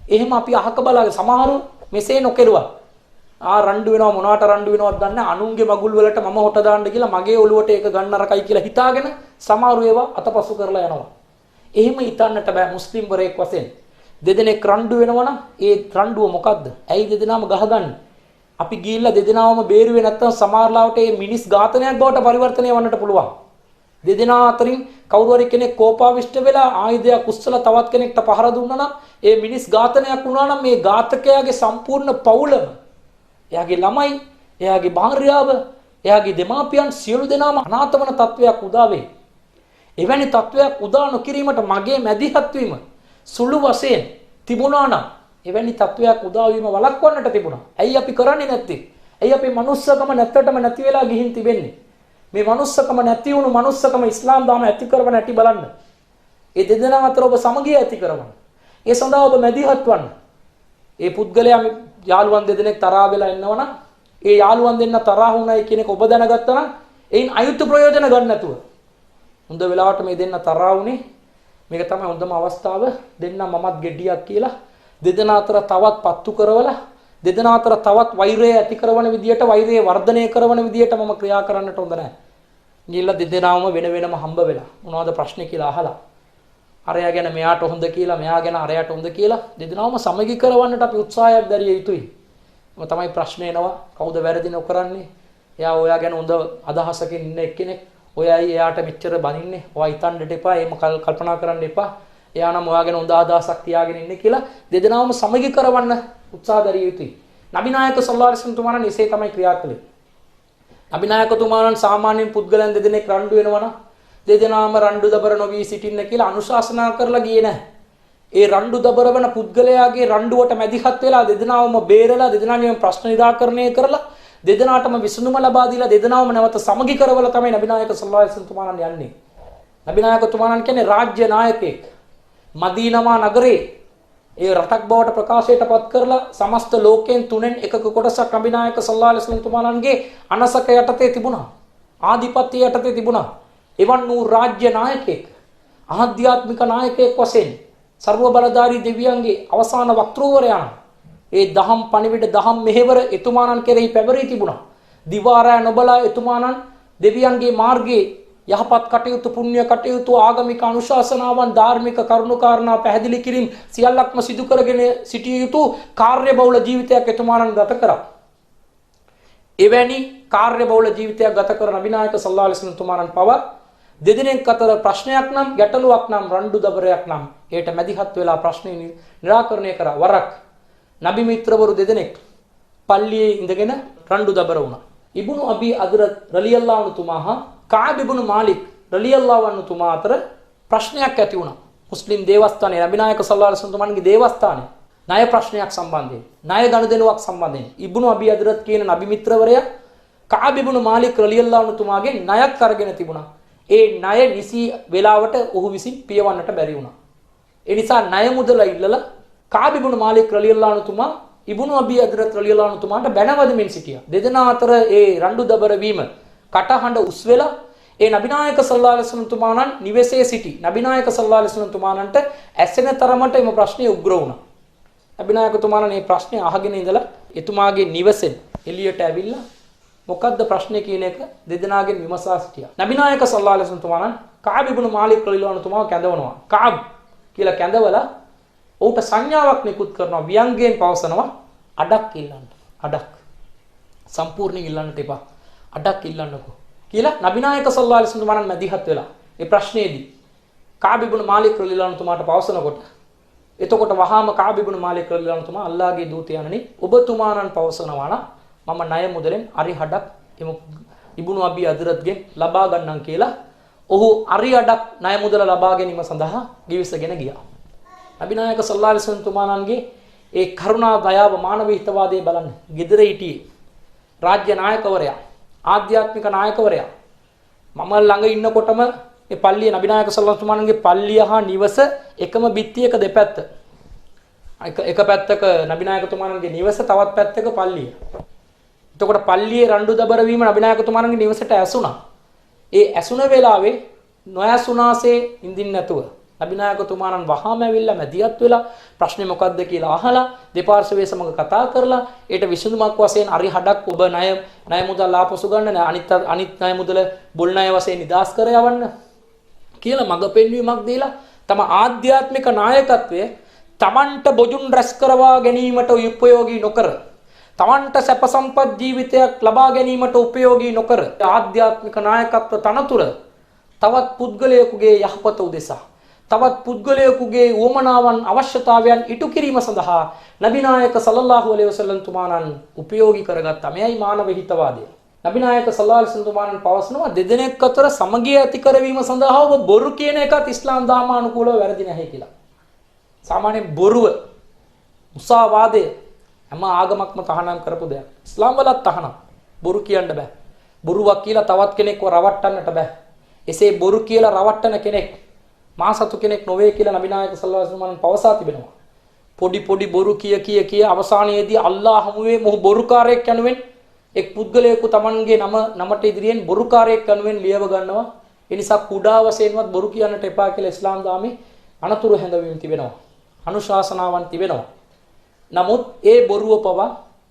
එහෙම අපි අහක බලාගෙන සමහරු මෙසේ නොකරුවා. රණ්ඩු වෙනවා මොනවට රණ්ඩු වෙනවද දන්නේ අනුන්ගේ මගුල් වලට මම හොට දාන්න කියලා මගේ ඔළුවට ඒක ගන්න අරකයි කියලා හිතාගෙන සමහරු ඒවා අතපසු කරලා යනවා. එහෙම හිතන්නට බෑ මුස්ලිම් වරයෙක් වශයෙන්. දෙදෙනෙක් රණ්ඩු වෙනවා නම් ඒ රණ්ඩුව මොකද්ද? ඇයි දෙදෙනාම ගහගන්නේ? අපි ගිහිල්ලා දෙදෙනාවම බේරුවේ නැත්තම් සමහරලාවට මේ මිනිස් ඝාතනයක් බවට පරිවර්තනය වන්නට පුළුවන්. දෙදෙනා අතරින් කවුරු හරි කෙනෙක් කෝපාවිෂ්ඨ වෙලා ආයුධයක් උස්සලා තවත් කෙනෙක්ට පහර දුන්නා නම් ඒ මිනිස් ඝාතනයක් වුණා නම් මේ ඝාතකයාගේ සම්පූර්ණ පවුලම එයාගේ ළමයි, එයාගේ භාර්යාව, එයාගේ දෙමාපියන් සියලු දෙනාම අනාථ වන තත්වයක් උදා වෙයි. එවැනි තත්වයක් උදා නොකිරීමට මගේ මැදිහත් වීම සුළු වශයෙන් තිබුණා නම් එවැනි තත්වයක් උදා වීම වළක්වන්නට තිබුණා. ඇයි අපි කරන්නේ නැත්තේ? ඇයි අපේ manussකම නැත්තටම නැති වෙලා ගිහින් තිබෙන්නේ? මේ manussකම නැති වුණු manussකම ඉස්ලාම් ධර්ම ඇති කරවන හැටි බලන්න. ඒ දෙදෙනා අතර ඔබ සමගිය ඇති කරවන්න. ඒ සඳහා ඔබ මැදිහත් වන්න. ඒ පුද්ගලයා යාළුවන් දෙදෙනෙක් තරහා වෙලා ඉන්නවනම් ඒ යාළුවන් දෙන්න තරහා වුණයි කියන එක ඔබ දැනගත්තා නම් එයින් අයුතු ප්‍රයෝජන ගන්න නැතුව හොඳ වෙලාවට මේ දෙන්න තරහා වුණේ මේක තමයි හොඳම අවස්ථාව දෙන්න මමත් ගෙඩියක් කියලා දෙදෙනා අතර තවත් පත්තු කරවලා දෙදෙනා අතර තවත් වෛරය ඇති කරන විදියට වෛරය වර්ධනය කරන විදියට මම ක්‍රියා කරන්නට හොඳ නැහැ. ගිහිල්ලා දෙදෙනාම වෙන වෙනම හම්බ වෙලා මොනවද ප්‍රශ්නේ කියලා අහලා අරයා ගැන මෙයාට හොඳ කියලා මෙයා ගැන අරයාට හොඳ කියලා දෙදෙනාම සමගි කරවන්නට අපි උත්සාහයක් දැරිය යුතුයි. මොකද තමයි ප්‍රශ්නේ එනවා කවුද වැරදි නොකරන්නේ? එයා ඔයා ගැන හොඳ අදහසකින් ඉන්න එක්කෙනෙක්. ඔයයි එයාට මෙච්චර බනින්නේ. ඔයා හිතන්නට එපා. එහෙම කල්පනා කරන්න එපා. එයා නම් ඔයා ගැන හොඳ අදහසක් තියාගෙන ඉන්නේ කියලා දෙදෙනාම සමගි කරවන්න උත්සාහ දැරිය යුතුයි. නබිනායක සල්ලල්ලාහු අලයිහි වසල්ලම් තුමාණන් එසේ තමයි ක්‍රියා කළේ. නබිනායකතුමාණන් සාමාන්‍යයෙන් පුද්ගලයන් දෙදෙනෙක් රණ්ඩු වෙනවා නම් දෙදෙනාම රණ්ඩු දබර නොවී සිටින්න කියලා අනුශාසනා කරලා ගියේ නැහැ. ඒ රණ්ඩු දබර වෙන පුද්ගලයාගේ රණ්ඩුවට මැදිහත් වෙලා දෙදෙනාවම බේරලා දෙදෙනාගේම ප්‍රශ්න නිරාකරණය කරලා දෙදෙනාටම විසඳුම ලබා දීලා දෙදෙනාවම නැවත සමගි කරවලා තමයි නබිනායක සල්ලල්ලාහු අලයිහි වසල්ලම් තුමාණන් යන්නේ. නබිනායකතුමාණන් කියන්නේ රාජ්‍ය නායකයෙක්. මදීනවා නගරේ ඒ රටක් බවට ප්‍රකාශයටපත් කරලා සමස්ත ලෝකයෙන් 3න් 1ක කොටසක් නබිනායක සල්ලල්ලාහු අලයිහි වසල්ලම් තුමාණන්ගේ අනසක යටතේ තිබුණා. ආධිපත්‍ය යටතේ තිබුණා. එවන් වූ රාජ්‍ය නායකයෙක් ආධ්‍යාත්මික නායකයෙක් වශයෙන් ਸਰව බලධාරී දෙවියන්ගේ අවසාන වක්තෘවරයා ඒ දහම් පණිවිඩ දහම් මෙහෙවර එතුමාණන් කෙරෙහි පැවරී තිබුණා. දිවාරය නොබලා එතුමාණන් දෙවියන්ගේ මාර්ගයේ යහපත් කටයුතු පුණ්‍ය කටයුතු ආගමික අනුශාසනාවන් ධාර්මික කරුණාකාරණා පැහැදිලි කිරීම සියල්ලක්ම සිදු කරගෙන සිටිය යුතු කාර්යබහුල ජීවිතයක් එතුමාණන් ගත කරා. එවැනි කාර්යබහුල ජීවිතයක් ගත කරන නබිනායක සල්ලල්ලාහු අලයිහි වසල්ලම් තුමාණන් පවා දෙදෙනෙක් අතර ප්‍රශ්නයක් නම් ගැටලුවක් නම් රණ්ඩු දබරයක් නම් ඒට මැදිහත් වෙලා ප්‍රශ්නේ निराකරණය කරා. වරක් නබි මිත්‍රවරු දෙදෙනෙක් පල්ලියේ ඉඳගෙන රණ්ඩු දබර වුණා. ඉබ්නු අබි අද්රත් රලියල්ලාහු අන්හු තුමා හා කාබ් ඉබ්නු මාලික් රලියල්ලාහු අන්හු තුමා අතර ප්‍රශ්නයක් ඇති වුණා. මුස්ලිම් දේවස්ථානයේ නබිනායක සල්ලල්ලාහු අලයිහි වසල්ලම් තුමාගේ දේවස්ථානයේ ණය ප්‍රශ්නයක් සම්බන්ධයෙන් ණය ගනුදෙනුවක් සම්බන්ධයෙන් ඉබ්නු අබි අද්රත් කියන නබි මිත්‍රවරයා කාබ් ඉබ්නු මාලික් රලියල්ලාහු අන්හු තුමාගේ ණයක් අරගෙන තිබුණා. ඒ ණය නිසි වේලාවට ඔහු විසින් පියවන්නට බැරි වුණා. ඒ නිසා ණය මුදල ඉල්ලලා කාබ් ඉබ්නු මාලික් රලියල්ලාහු අන්හු තුමා ඉබ්නු අබි අද්රත් රලියල්ලාහු අන්හු තුමාට බැනවදමින් සිටියා. දෙදෙනා අතර ඒ රණ්ඩු දබර වීම කටහඬ උස් වෙලා ඒ නබිනායක සල්ලල්ලාහු අලයිහි වසල්ලම් තුමාණන් නිවෙසේ සිටි නබිනායක සල්ලල්ලාහු අලයිහි වසල්ලම් තුමාණන්ට ඇසෙන තරමට එම ප්‍රශ්නේ උග්‍ර වුණා. නබිනායක තුමාණන් මේ ප්‍රශ්නේ අහගෙන ඉඳලා එතුමාගේ නිවසෙන් එළියට ඇවිල්ලා මොකද්ද ප්‍රශ්නේ කියන එක දෙදෙනාගෙන් විමසා සිටියා. නබිනායක සල්ලල්ලාහු අලයිහි වසල්ලම් තුමාණන් කාබ් ඉබ්නු මාලික් රලියල්ලාහු අන්හු තුමාව කැඳවනවා. කාබ් කියලා කැඳවලා ඔහුට සංඥාවක් නිකුත් කරනවා. ව්‍යංගයෙන් පවසනවා අඩක් ඉල්ලන්න. අඩක්. සම්පූර්ණයෙන් ඉල්ලන්නට එපා. අඩක් ඉල්ලන්නකෝ. කියලා නබිනායක සල්ලල්ලාහු අලයිහි වසල්ලම් තුමාණන් මැදිහත් වෙලා මේ ප්‍රශ්නේදී කාබ් ඉබ්නු මාලික් රලියල්ලාහු අන්හු තුමාට පවසනකොට එතකොට වහාම කාබ් ඉබ්නු මාලික් රලියල්ලාහු අන්හු තුමා අල්ලාහගේ දූතයන්ණනි ඔබතුමාණන් පවසනවා නම් මම ණය මුදලෙන් අරි හඩක් එම ඉබ්නු අබි අද්රත්ගෙන් ලබා ගන්නම් කියලා ඔහු අරි හඩක් ණය මුදල ලබා ගැනීම සඳහා ගිවිසගෙන ගියා. නබිනායක සල්ලල්ලාහු අලයිහි වසල්ලම් තුමාණන්ගේ ඒ කරුණා දයාව මානව හිතවාදයේ බලන්න. gedare හිටියේ රාජ්‍ය නායකවරයා ආධ්‍යාත්මික නායකවරයා මම ළඟ ඉන්නකොටම මේ පල්ලිය නබිනායක සල්ලල්ලාහු අලයිහි වසල්ලම්ගේ පල්ලිය හා නිවස එකම බිත්තියක දෙපැත්ත. එක පැත්තක නබිනායකතුමාණන්ගේ නිවස තවත් පැත්තක පල්ලිය. එතකොට පල්ලියේ රණ්ඩු දබර වීම නබිනායකතුමාණන්ගේ නිවසට ඇසුණා. ඒ ඇසුණ වෙලාවේ නොඇසුණාසේ ඉඳින්න නැතුව නබිනායකතුමාණන් වහාම ඇවිල්ලා මැදිහත් වෙලා ප්‍රශ්නේ මොකද්ද කියලා අහලා දෙපාර්ශවයේ සමග කතා කරලා ඒට විසඳුමක් වශයෙන් අරි හඩක් ඔබ ණය මුදල් ආපසු ගන්න අනිත් ණය මුදල බොල් ණය වශයෙන් නිදාස් කර යවන්න කියලා මඟ පෙන්වීමක් දීලා තම ආධ්‍යාත්මික නායකත්වය තමන්ට බොජුන් රැස් කරවා ගැනීමට උපයෝගී නොකර තමන්ට සැප සම්පත් ජීවිතයක් ලබා ගැනීමට උපයෝගී නොකර ආධ්‍යාත්මික නායකත්ව තනතුර තවත් පුද්ගලයෙකුගේ යහපත උදෙසා තවත් පුද්ගලයෙකුගේ උවමනාවන් අවශ්‍යතාවයන් ඉටු කිරීම සඳහා නබිනායක සල්ලල්ලාහු අලයිහි වසල්ලම් තුමාණන් උපයෝගී කරගත්තා. මෙයයි මානව හිතවාදය. නබි නායක සල්ලල්ලාහු අලයිහි වසල්ලම් පවසනවා දෙදෙනෙක් අතර සමගිය ඇති කරවීම සඳහා ඔබ බොරු කියන එකත් ඉස්ලාම් ධර්මානුකූලව වැරදි නැහැ කියලා. සාමාන්‍ය බොරුව, මුසාවාදය හැම ආගමක්ම තහනම් කරපු දෙයක්. ඉස්ලාම් වලත් තහනම්. බොරු කියන්න බෑ. බොරුවක් කියලා තවත් කෙනෙක්ව රවට්ටන්නට බෑ. එසේ බොරු කියලා රවට්ටන කෙනෙක් මාසතු කෙනෙක් නොවේ කියලා නබි නායක සල්ලල්ලාහු අලයිහි වසල්ලම් පවසා තිබෙනවා. පොඩි බොරු කිය අවසානයේදී අල්ලාහ් හමුවේ මොහු බොරුකාරයෙක් යනුවෙන් එක් පුද්ගලයෙකු Tamanගේ නමට ඉදිරියෙන් බොරුකාරයෙක් යනුවෙන් ලියව ගන්නවා. ඒ නිසා කුඩා වශයෙන්වත් බොරු කියන්නට එපා කියලා ඉස්ලාම් ධර්මයේ අනතුරු හැඳවීම් තිබෙනවා. අනුශාසනාවන් තිබෙනවා. නමුත් ඒ බොරුව පවා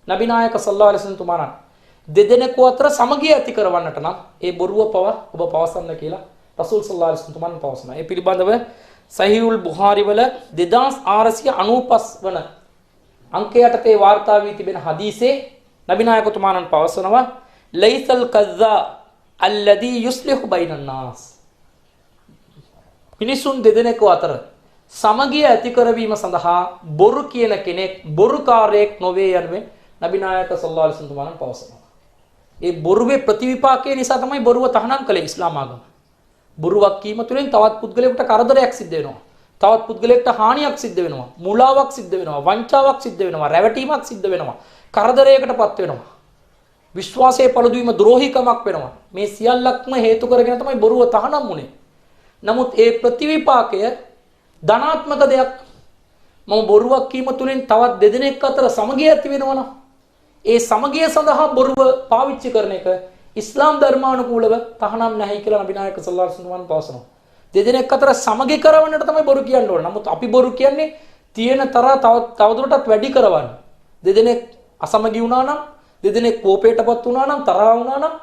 නබි නායක සල්ලල්ලාහු අලයිහි වසල්ලම් තුමාණන් දෙදෙනෙකු අතර සමගිය ඇති කරවන්නට නම් ඒ බොරුව පවා ඔබ පවසන්න කියලා රසූල් සල්ලල්ලාහු අලයිහි වසල්ලම් තුමාණන් පවසනවා. ඒ පිළිබඳව සහීහුල් බුඛාරි වල 2695 වන අංකයටතේ වාර්තා වී තිබෙන හදීසේ නබි නායක තුමාණන් පවසනවා ලයිසල් කස්සා අල්ලදී යුස්ලිහු බයිනන් නාස්. මිනිසුන් දෙදෙනෙකු අතර සමගිය ඇති කරවීම සඳහා බොරු කියන කෙනෙක් බොරුකාරයෙක් නොවේ යනුවෙන් නබි නායක සල්ලල්ලාහු අලයිහි වසල්ලම් තුමාණන් පවසනවා. ඒ බොරුවේ ප්‍රතිවිපාකයේ නිසා තමයි බොරුව තහනම් කළේ ඉස්ලාම ආගම. බොරුවක් කීම තුළින් තවත් පුද්ගලයෙකුට කරදරයක් සිද්ධ වෙනවා. තවත් පුද්ගලයෙකුට හානියක් සිද්ධ වෙනවා. මුලාවක් සිද්ධ වෙනවා. වංචාවක් සිද්ධ වෙනවා. රැවටීමක් සිද්ධ වෙනවා. කරදරයකටපත් වෙනවා. විශ්වාසයේ පළුදවීම ද්‍රෝහිකමක් වෙනවා. මේ සියල්ලක්ම හේතු කරගෙන තමයි බොරුව තහනම් වුනේ. නමුත් ඒ ප්‍රතිවිපාකය ධනාත්මක දෙයක්. මම බොරුවක් කීම තුළින් තවත් දෙදෙනෙක් අතර සමගිය ඇති වෙනවා. ඒ සමගිය සඳහා බොරුව පාවිච්චි කරන එක ඉස්ලාම් ධර්මානුකූලව තහනම් නැහැ කියලා නබි නායක සල්ලල්ලාහු අලයිහි වසල්ලම් පවසනවා. දෙදෙනෙක් අතර සමගි කරවන්නට තමයි බොරු කියන්න ඕන. නමුත් අපි බොරු කියන්නේ තියෙන තරහ තවදුරටත් වැඩි කරවන්න. දෙදෙනෙක් අසමගි වුණා නම්, දෙදෙනෙක් කෝපයටපත් වුණා නම්, තරහ වුණා නම්,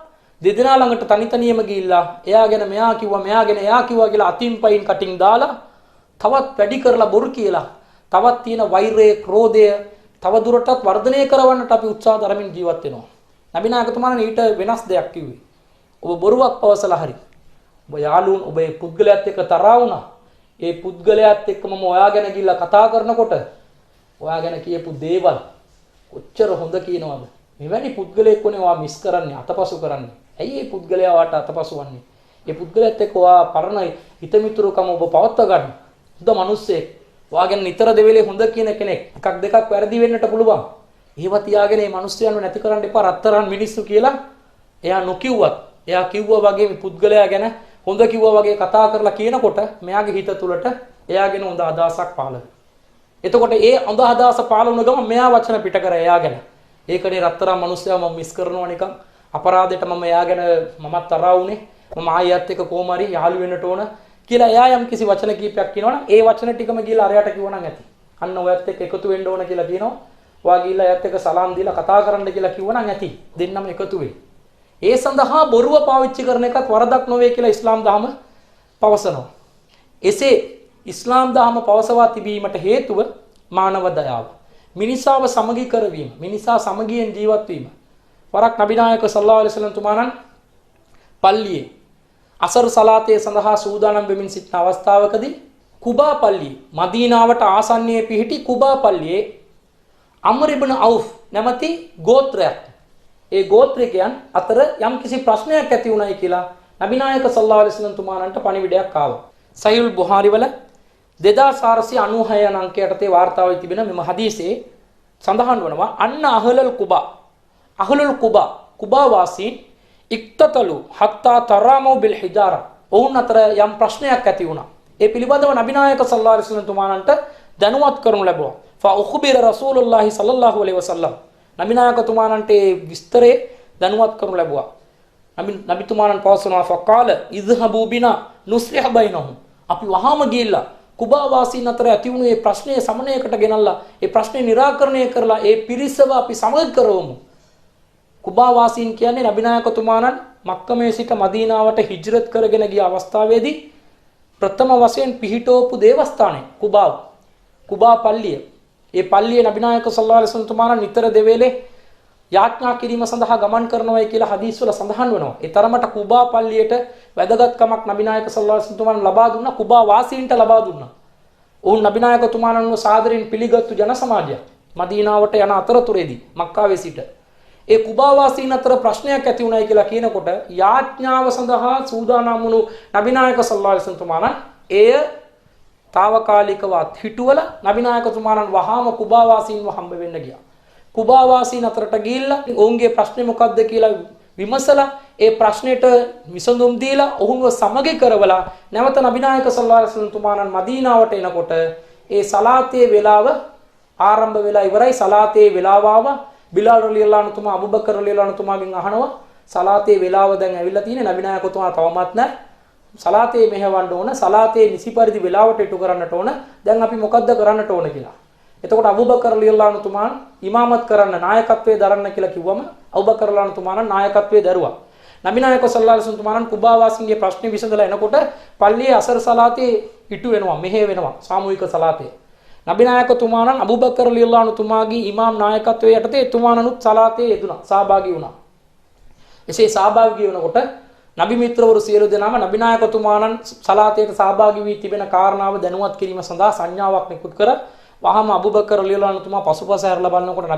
දෙදෙනා ළඟට තනිතනියම ගිහිල්ලා එයා ගැන මෙයා කිව්වා, මෙයා ගැන එයා කිව්වා කියලා අතින් පයින් කටින් දාලා තවත් වැඩි කරලා බොරු කියලා තවත් තියෙන වෛරය, ක්‍රෝධය තවදුරටත් වර්ධනය කරවන්නට අපි උත්සාහ දරමින් ජීවත් වෙනවා. නබි නායක තුමාණන් ඊට වෙනස් දෙයක් කිව්වේ. ඔබ බොරුවක් පවසලා හරි. ඔබ යාළුවෝ ඔබ ඒ පුද්ගලයාත් එක්ක තරහා වුණා. ඒ පුද්ගලයාත් එක්කම ඔයා ගැන ගිහිල්ලා කතා කරනකොට ඔයා ගැන කියපු දේවල් කොච්චර හොඳ කියනවද? මෙවැනි පුද්ගලයෙක් වනේ ඔයා මිස් කරන්නේ, අතපසු කරන්නේ. ඇයි මේ පුද්ගලයා වාට අතපසු වන්නේ? ඒ පුද්ගලයාත් එක්ක ඔයා පරණ හිතමිතුරුකම ඔබ පවත්වා ගන්න. හොඳ මිනිස්සෙක්. ඔයා ගැන නිතර දෙවෙලේ හොඳ කියන කෙනෙක්. එකක් දෙකක් වැරදි වෙන්නට පුළුවන්. ඒව තියාගෙන මේ මිනිස්යාන්ව නැති කරන්න එපා රත්තරන් මිනිස්සු කියලා එයා නොකියුවත් එයා කිව්වා වගේ මේ පුද්ගලයා ගැන හොඳ කිව්වා වගේ කතා කරලා කියනකොට මෙයාගේ හිත තුළට එයාගෙන හොඳ අදහසක් පහළ වෙනවා. එතකොට ඒ හොඳ අදහස පහළ වුණ ගමන් මෙයා වචන පිට කර එයා ගැන ඒකනේ රත්තරන් මිනිස්සයා මම මිස් කරනවා නිකන් අපරාධයට මම එයා ගැන මමත් තරහා වුනේ මම ආයෙත් එක කොහොම හරි යාළු වෙන්නට ඕන කියලා එයා යම් කිසි වචන කීපයක් කියනවනම් ඒ වචන ටිකම ගිහලා අරයට කිව්වනම් ඇති. අන්න ඔයත් එක්ක එකතු වෙන්න ඕන කියලා කියනවා. ඔයා ගිහලා එයාත් එක්ක සලාම් දීලා කතා කරන්න කියලා කිව්වනම් ඇති. දෙන්නම එකතු වෙයි. ඒ සඳහා බොරුව පාවිච්චි කරන එකත් වරදක් නොවේ කියලා ඉස්ලාම් දහම පවසනවා. එසේ ඉස්ලාම් දහම පවසවා තිබීමට හේතුව මානව දයාව. මිනිසාව සමගි කරවීම, මිනිසා සමගියෙන් ජීවත් වීම. වරක් නබි නායක සල්ලල්ලාහු අලයිහි වසල්ලම් තුමාණන් පල්ලියේ අසර් සලාතේ සඳහා සූදානම් වෙමින් සිටින අවස්ථාවකදී කුබා පල්ලියේ මදීනාවට ආසන්නයේ පිහිටි කුබා පල්ලියේ අම්ර් ඉබ්න් අවුෆ් නැමැති ගෝත්‍රයක්. ඒ ගෝත්‍රිකයන් අතර යම් කිසි ප්‍රශ්නයක් ඇති වුණයි කියලා නබි නායක සල්ලල්ලාහු අලයිහි වසල්ලම් තුමාණන්ට පණිවිඩයක් ආවා. සහීහුල් බුඛාරි වල 2496 යන අංකයටතේ වාර්තා වී තිබෙන මෙම හදීසේ සඳහන් වනවා අන්න අහලල් කුබා කුබා වාසීන් ඉක්තතලු හත්තා තරාමු බිල් හිජාරා ඔවුන් අතර යම් ප්‍රශ්නයක් ඇති වුණා. ඒ පිළිබඳව නබි නායක සල්ලල්ලාහු අලයිහි වසල්ලම් තුමාණන්ට දැනුවත් කරනු ලැබුවා. ෆඋඛබිර රසූලුල්ලාහි සල්ලල්ලාහු අලයිහි වසල්ලම් නබි නායක තුමාණන්ට ඒ විස්තරේ දැනුවත් කරනු ලැබුවා. නබි තුමාණන් පවසනවා ෆකාල ඉዝහබු බිනා නුස්ලිහ බයිනහුම් අපි වහාම ගිහිල්ලා කුබා වාසීන් අතර ඇති වුණු මේ ප්‍රශ්නයේ සමනයකට ගෙනල්ලා ඒ ප්‍රශ්නේ निराකරණය කරලා ඒ පිරිසව අපි සමග කරවමු. කුබා වාසීන් කියන්නේ නබි නායක තුමාණන් මක්කමේ සිට මදීනාවට හිජ්රත් කරගෙන ගිය අවස්ථාවේදී ප්‍රථම වශයෙන් පිහිටවපු දේවස්ථානය කුබා පල්ලිය. ඒ පල්ලියේ නබි නායක සල්ලල්ලාහු අලයිහි වසල්ලම් තුමාණන් නිතර දෙවේලේ යාඥා කිරීම සඳහා ගමන් කරනවායි කියලා හදීස් වල සඳහන් වෙනවා. ඒ තරමට කුබා පල්ලියට වැදගත්කමක් නබි නායක සල්ලල්ලාහු අලයිහි වසල්ලම් තුමාණන් ලබා දුන්නා. කුබා වාසීන්ට ලබා දුන්නා. ඔවුන් නබි නායක තුමාණන්ව සාදරයෙන් පිළිගත්තු ජන සමාජයක් මදීනාවට යන අතරතුරේදී මක්කාවේ සිට. ඒ කුබා වාසීන් අතර ප්‍රශ්නයක් ඇති වුණයි කියලා කියනකොට යාඥාව සඳහා සූදානම් වුණු නබිනායක සල්ලල්ලාහු අලයිහි වසල්ලම් තුමාණන් එය తాවකාලිකව හිටුවල නබිනායකතුමාණන් වහාම කුබා වාසීන්ව හම්බ වෙන්න ගියා. කුබා වාසීන් අතරට ගිහිල්ලා ඔවුන්ගේ ප්‍රශ්නේ මොකක්ද කියලා විමසලා ඒ ප්‍රශ්නෙට විසඳුම් දීලා ඔවුන්ව සමගි කරවලා නැවත නබිනායක සල්ලල්ලාහු අලයිහි වසල්ලම් තුමාණන් මදීනාවට එනකොට ඒ සලාතේ වේලාව ආරම්භ වෙලා ඉවරයි. සලාතේ වේලාව ආවා. බිලාල් රලියල්ලාහු අන්හු තුමා අබුබකර් රලියල්ලාහු අන්හු තුමාගෙන් අහනවා සලාතේ වේලාව දැන් ඇවිල්ලා තියෙන්නේ නබිනායකතුමා තවමත් නැහැ. සලාතේ මෙහෙවන්න ඕන. සලාතේ නිසි පරිදි වේලාවට ඉටු කරන්නට ඕන. දැන් අපි මොකද්ද කරන්නට ඕන කියලා. එතකොට අබුබකර් රලියල්ලාහු අන්හු තුමාන් ඉමාමත් කරන්න නායකත්වයේ දරන්න කියලා කිව්වම අබුබකර් රලියල්ලාහු අන්හු තුමාන් නායකත්වයේ දරුවා. නබිනායක සල්ලල්ලාහු අලයිහි වසල්ලම් තුමාන් කුබා වාසීන්ගේ ප්‍රශ්නේ විසඳලා එනකොට පල්ලියේ අසර් සලාතේ ඉටු වෙනවා. මෙහෙ වෙනවා. සාමූහික සලාතේ. නබිනායක තුමාණන් අබුබකර් රලියල්ලාහු අන්හු තුමාගේ ඉමාම් නායකත්වයේ යටතේ තුමාණනුත් සලාතේ යෙදුණා. සහභාගී වුණා. එසේ සහභාගී වෙනකොට නබි මිත්‍රවරු සියලු දෙනාම නබිනායක තුමාණන් සලාතේට සහභාගී වී තිබෙන කාරණාව දැනුවත් කිරීම සඳහා සංඥාවක් නිකුත් කර වහාම අබුබකර් රලියල්ලාහු අන්හු තුමා පසුපස හැරලා බලනකොට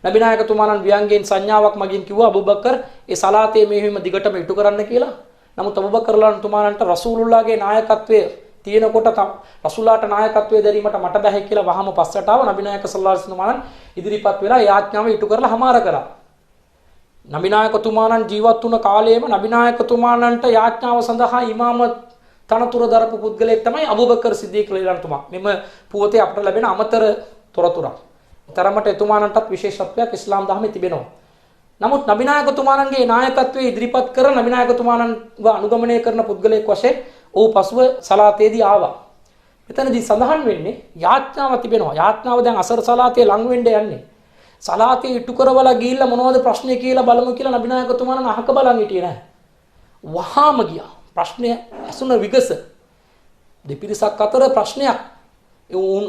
නබිනායක තුමාණන් ව්‍යංගයෙන් සංඥාවක් මගින් කිව්වා අබුබකර් ඒ සලාතේ මෙහෙම දිගටම ඉටු කරන්න කියලා. නමුත් අබුබකර් රලියල්ලාහු අන්හු තුමාණන්ට රසූලුල්ලාහගේ නායකත්වයේ තියෙනකොට රසූලාට නායකත්වයේ දැරීමට මට බැහැ කියලා වහම පස්සට ආව. නබිනායක සල්ලල්ලාහු අලයිහි වසල්ලම් ඉදිරිපත් වෙලා යාඥාව ඉටු කරලා හමාර කරා. නබිනායකතුමාණන් ජීවත් වුණ කාලයේම නබිනායකතුමාණන්ට යාඥාව සඳහා ඉමාමත් තනතුර දරපු පුද්ගලයෙක් තමයි අබූබකර් සිද්දීක් රලියල්ලාහු තුමා. මෙම පුවතේ අපට ලැබෙන අමතර තොරතුරක්. තරමට එතුමාණන්ටත් විශේෂත්වයක් ඉස්ලාම් ධර්මයේ තිබෙනවා. නමුත් නබිනායකතුමාණන්ගේ නායකත්වයේ ඉදිරිපත් කර නබිනායකතුමාණන්ව අනුගමනය කරන පුද්ගලයෙක් වශයෙන් ඔහු පසුව සලාතේදී ආවා. මෙතනදී සඳහන් වෙන්නේ යාඥාව තිබෙනවා. යාඥාව දැන් අසර් සලාතේ ලඟ වෙන්න යන්නේ. සලාතේ ඉටු කරවලා ගිහිල්ලා මොනවද ප්‍රශ්නේ කියලා බලමු කියලා නබිනායකතුමාණන් අහක බලන් හිටියේ නැහැ. වහාම ගියා. ප්‍රශ්නය ඇසුන විගස දෙපිරිසක් අතර ප්‍රශ්නයක්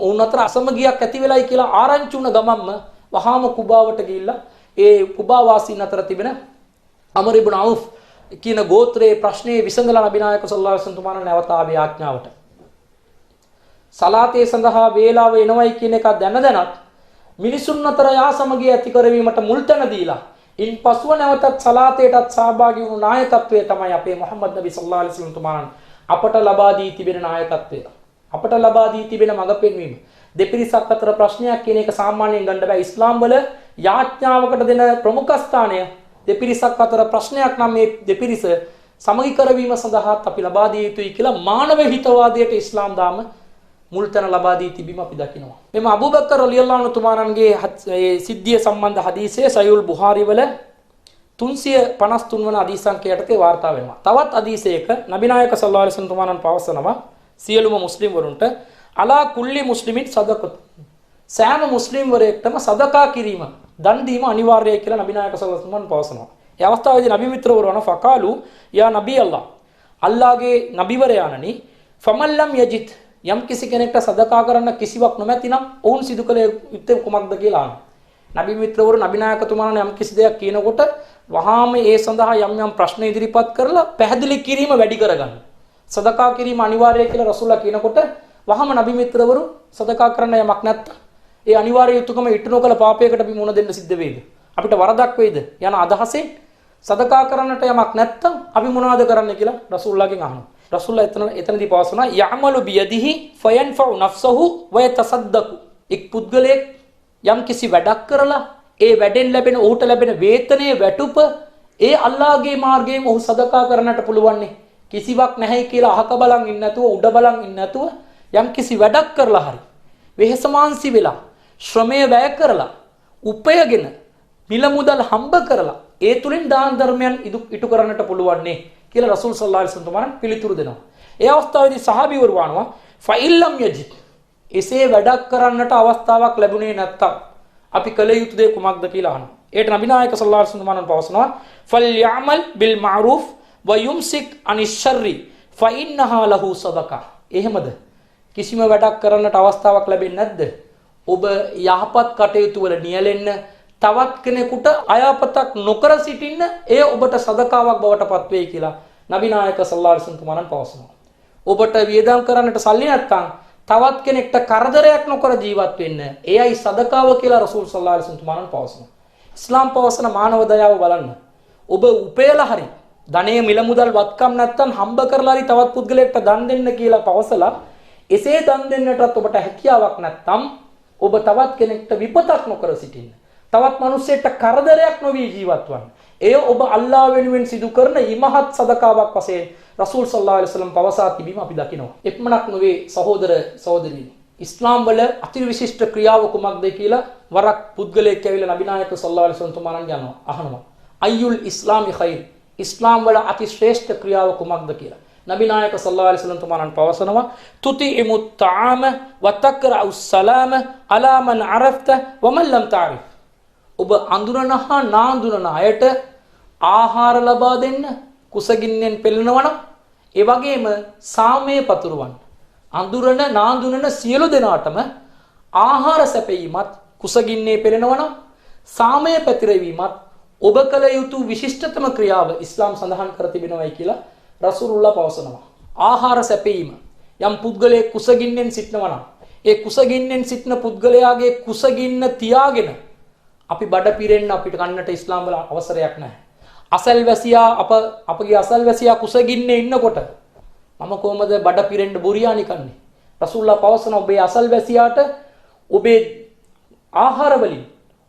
උන් අතර අසමගියක් ඇති වෙලයි කියලා ආරංචි වුණ ගමන්ම වහාම කුබාවට ගිහිල්ලා ඒ කුබා වාසීන් අතර තිබෙන අමර් ඉබ්න් අවුෆ් කියන ගෝත්‍රයේ ප්‍රශ්නේ විසඳලා නබිනායක සල්ලල්ලාහු අලයිහි වසල්ලම් තුමාණන් නැවත ආවේ ආඥාවට. සලාතේ සඳහා වේලාව එනවයි කියන එක දැනදැනත් මිනිසුන් අතර යාසමගිය ඇති කරවීමට මුල් තැන දීලා ඉන්පසුව නැවතත් සලාතේටත් සහභාගී වුණු නායකත්වය තමයි අපේ මුහම්මද් නබි සල්ලල්ලාහු අලයිහි වසල්ලම් තුමාණන් අපට ලබා දී තිබෙන නායකත්වය. අපට ලබා දී තිබෙන මඟ පෙන්වීම. දෙපිරිසක් අතර ප්‍රශ්නයක් කියන එක සාමාන්‍යයෙන් ගන්න බෑ. ඉස්ලාම් වල යාඥාවකට දෙන ප්‍රමුඛ ස්ථානය දෙපිරිසක් අතර ප්‍රශ්නයක් නම් මේ දෙපිරිස සමගි කරවීම සඳහාත් අපි ලබා දිය යුතුයි කියලා මානව හිතවාදයට ඉස්ලාම් දාම මුල් තැන ලබා දී තිබීම අපි දකිනවා. මෙම අබූබකර් රලියල්ලාහු අන්හු තුමාණන්ගේ සිද්ධිය සම්බන්ධ හදීසයේ සයුල් බුහාරි වල 353 වන හදීස් සංඛ්‍යයටතේ වාර්තා වෙනවා. තවත් හදීසයක නබිනායක සල්ලල්ලාහු අලයිහි වසල්ලම් තුමාණන් පවසනවා සියලුම මුස්ලිම් වරුන්ට අලා කුල්ලි මුස්ලිමින් සදකත්. සෑම මුස්ලිම් වරයෙක්ටම සදකා කිරීම, දන් දීම අනිවාර්යයි කියලා නබිනායක සල්ලල්ලාහු අලයිහි වසල්ලම් පවසනවා. ඒ අවස්ථාවේදී නබි මිත්‍රවරු වන ෆකාලු යා නබි අල්ලාහ්, අල්ලාහගේ නබිවරයාණනි, ෆමල්ලම් යජිත්, යම් කිසි කෙනෙක්ට සදකා කරන්න කිසිවක් නොමැතිනම් ඔවුන් සිදු කළ යුත්තේ කුමක්ද කියලා අහනවා. නබි මිත්‍රවරු නබිනායකතුමාණන් යම් කිසි දෙයක් කියනකොට වහාම ඒ සඳහා යම් යම් ප්‍රශ්න ඉදිරිපත් කරලා පැහැදිලි කිරීම වැඩි කරගන්න. සදකා කිරීම අනිවාර්යයි කියලා රසූල්ලා කියනකොට වහාම නබි මිත්‍රවරු සදකා කරන්න යමක් නැත්නම් ඒ අනිවාර්ය යුතුයකම ඉටු නොකළ පාපයකට අපි මුහුණ දෙන්න සිද්ධ වෙයිද? අපිට වරදක් වෙයිද? යන අදහසෙන් සදකා කරන්නට යමක් නැත්නම් අපි මොනවද කරන්න කියලා රසූල්ලාගෙන් අහනවා. රසූල්ලා එතනදී පවසනවා යඅමලු බියදිහි ෆයන්ෆඋ නෆ්සහු වයතසද්දකු. එක් පුද්ගලයෙක් යම් කිසි වැඩක් කරලා ඒ වැඩෙන් ලැබෙන ඔහුට ලැබෙන වේතනයේ වැටුප ඒ අල්ලාහගේ මාර්ගයෙන් ඔහු සදකා කරන්නට පුළුවන්. කිසිවක් නැහැ කියලා අහක බලන් ඉන්න නැතුව උඩ බලන් ඉන්න නැතුව යම් කිසි වැඩක් කරලා හරි වෙහසමාන්සි වෙලා ශ්‍රමය වැය කරලා උපයගෙන මිල මුදල් හම්බ කරලා ඒ තුලින් දාන ධර්මයන් ඉටු කරන්නට පුළුවන් නේ කියලා රසූල් සල්ලල්ලාහු අලයිහි වසල්ලම් පිළිතුරු දෙනවා. ඒ අවස්ථාවේදී සහාබිවරු වනවා ෆයිල්ලම් යජිත්, එසේ වැඩක් කරන්නට අවස්ථාවක් ලැබුණේ නැත්තම් අපි කළ යුතු දේ කුමක්ද කියලා අහනවා. ඒට නබිනායක සල්ලල්ලාහු අලයිහි වසල්ලම් පවසනවා ෆල්යඅමල් බිල් මඅරූෆ් වයුම්සික් අනිස් ශර්රි ෆයින්නහා ලහු සදකා. එහෙමද? කිසිම වැඩක් කරන්නට අවස්ථාවක් ලැබෙන්නේ නැද්ද? ඔබ යහපත් කටයුතු වල නියැලෙන්න, තවත් කෙනෙකුට අයහපතක් නොකර සිටින්න එය ඔබට සදකාවක් බවට පත් වෙයි කියලා නබිනායක සල්ලල්ලාහු අලයිහි වසල්ලම් පවසනවා. ඔබට වියදම් කරන්නට සල්ලි නැත්නම් තවත් කෙනෙක්ට කරදරයක් නොකර ජීවත් වෙන්න එයයි සදකාව කියලා රසූල් සල්ලල්ලාහු අලයිහි වසල්ලම් පවසනවා. ඉස්ලාම් පවසන මානව දයාව බලන්න. ඔබ උපයලා හරි ධනෙ මිල මුදල් වත්කම් නැත්තම් හම්බ කරලා හරි තවත් පුද්ගලයෙක්ට දන් දෙන්න කියලා පවසලා එසේ දන් දෙන්නටත් ඔබට හැකියාවක් නැත්තම් ඔබ තවත් කෙනෙක්ට විපතක් නොකර සිටින්න. තවත් මිනිසෙක්ට කරදරයක් නොවි ජීවත් වන්න. එය ඔබ අල්ලාහ් වෙනුවෙන් සිදු කරන ඉමහත් සදකාවක් වශයෙන් රසූල් සල්ලල්ලාහු අලයිහි වසල්ලම් පවසා තිබීම අපි දකිනවා. එපමණක් නොවේ සහෝදර සහෝදරියනි. ඉස්ලාම් වල අතිවිශිෂ්ට ක්‍රියාව කුමක්ද කියලා වරක් පුද්ගලයෙක් ඇවිල්ලා නබි නායක සල්ලල්ලාහු අලයිහි වසල්ලම් තුමාණන් යනවා අහනවා. අයුල් ඉස්ලාමි ඛෛර්. ඉස්ලාම් වල අති ශ්‍රේෂ්ඨ ක්‍රියාව කුමක්ද කියලා. නබි නායක සල්ලල්ලාහු අලයිහි වසල්ලම් තුමාණන් පවසනවා තුතිමුත් තාම වතක්රඋ සලාම අලා මන් අරෆ්ත වමන් ලම් තාරිෆ්. ඔබ අඳුරනහා නාඳුනන අයට ආහාර ලබා දෙන්න කුසගින්නෙන් පෙළෙනවනම් ඒ වගේම සාමයේ පතුරවන්න. අඳුරන නාඳුනන සියලු දෙනාටම ආහාර සැපයීමත් කුසගින්නේ පෙළෙනවනම් සාමයේ පැතිරවීමත් ඔබ කළ යුතු විශිෂ්ටතම ක්‍රියාව ඉස්ලාම් සඳහන් කර තිබෙනවායි කියලා රසූලුල්ලාහ පවසනවා. ආහාර සැපයීම යම් පුද්ගලයෙක් කුසගින්නෙන් සිටනවා නම් ඒ කුසගින්නෙන් සිටන පුද්ගලයාගේ කුසගින්න තියාගෙන අපි බඩ පිරෙන්න අපිට කන්නට ඉස්ලාම් වල අවසරයක් නැහැ. අසල්වැසියා අපගේ අසල්වැසියා කුසගින්නේ ඉන්නකොට මම කොහමද බඩ පිරෙන්න බුරියානි කන්නේ? රසූලුල්ලාහ පවසන ඔබේ අසල්වැසියාට ඔබේ ආහාර වලින්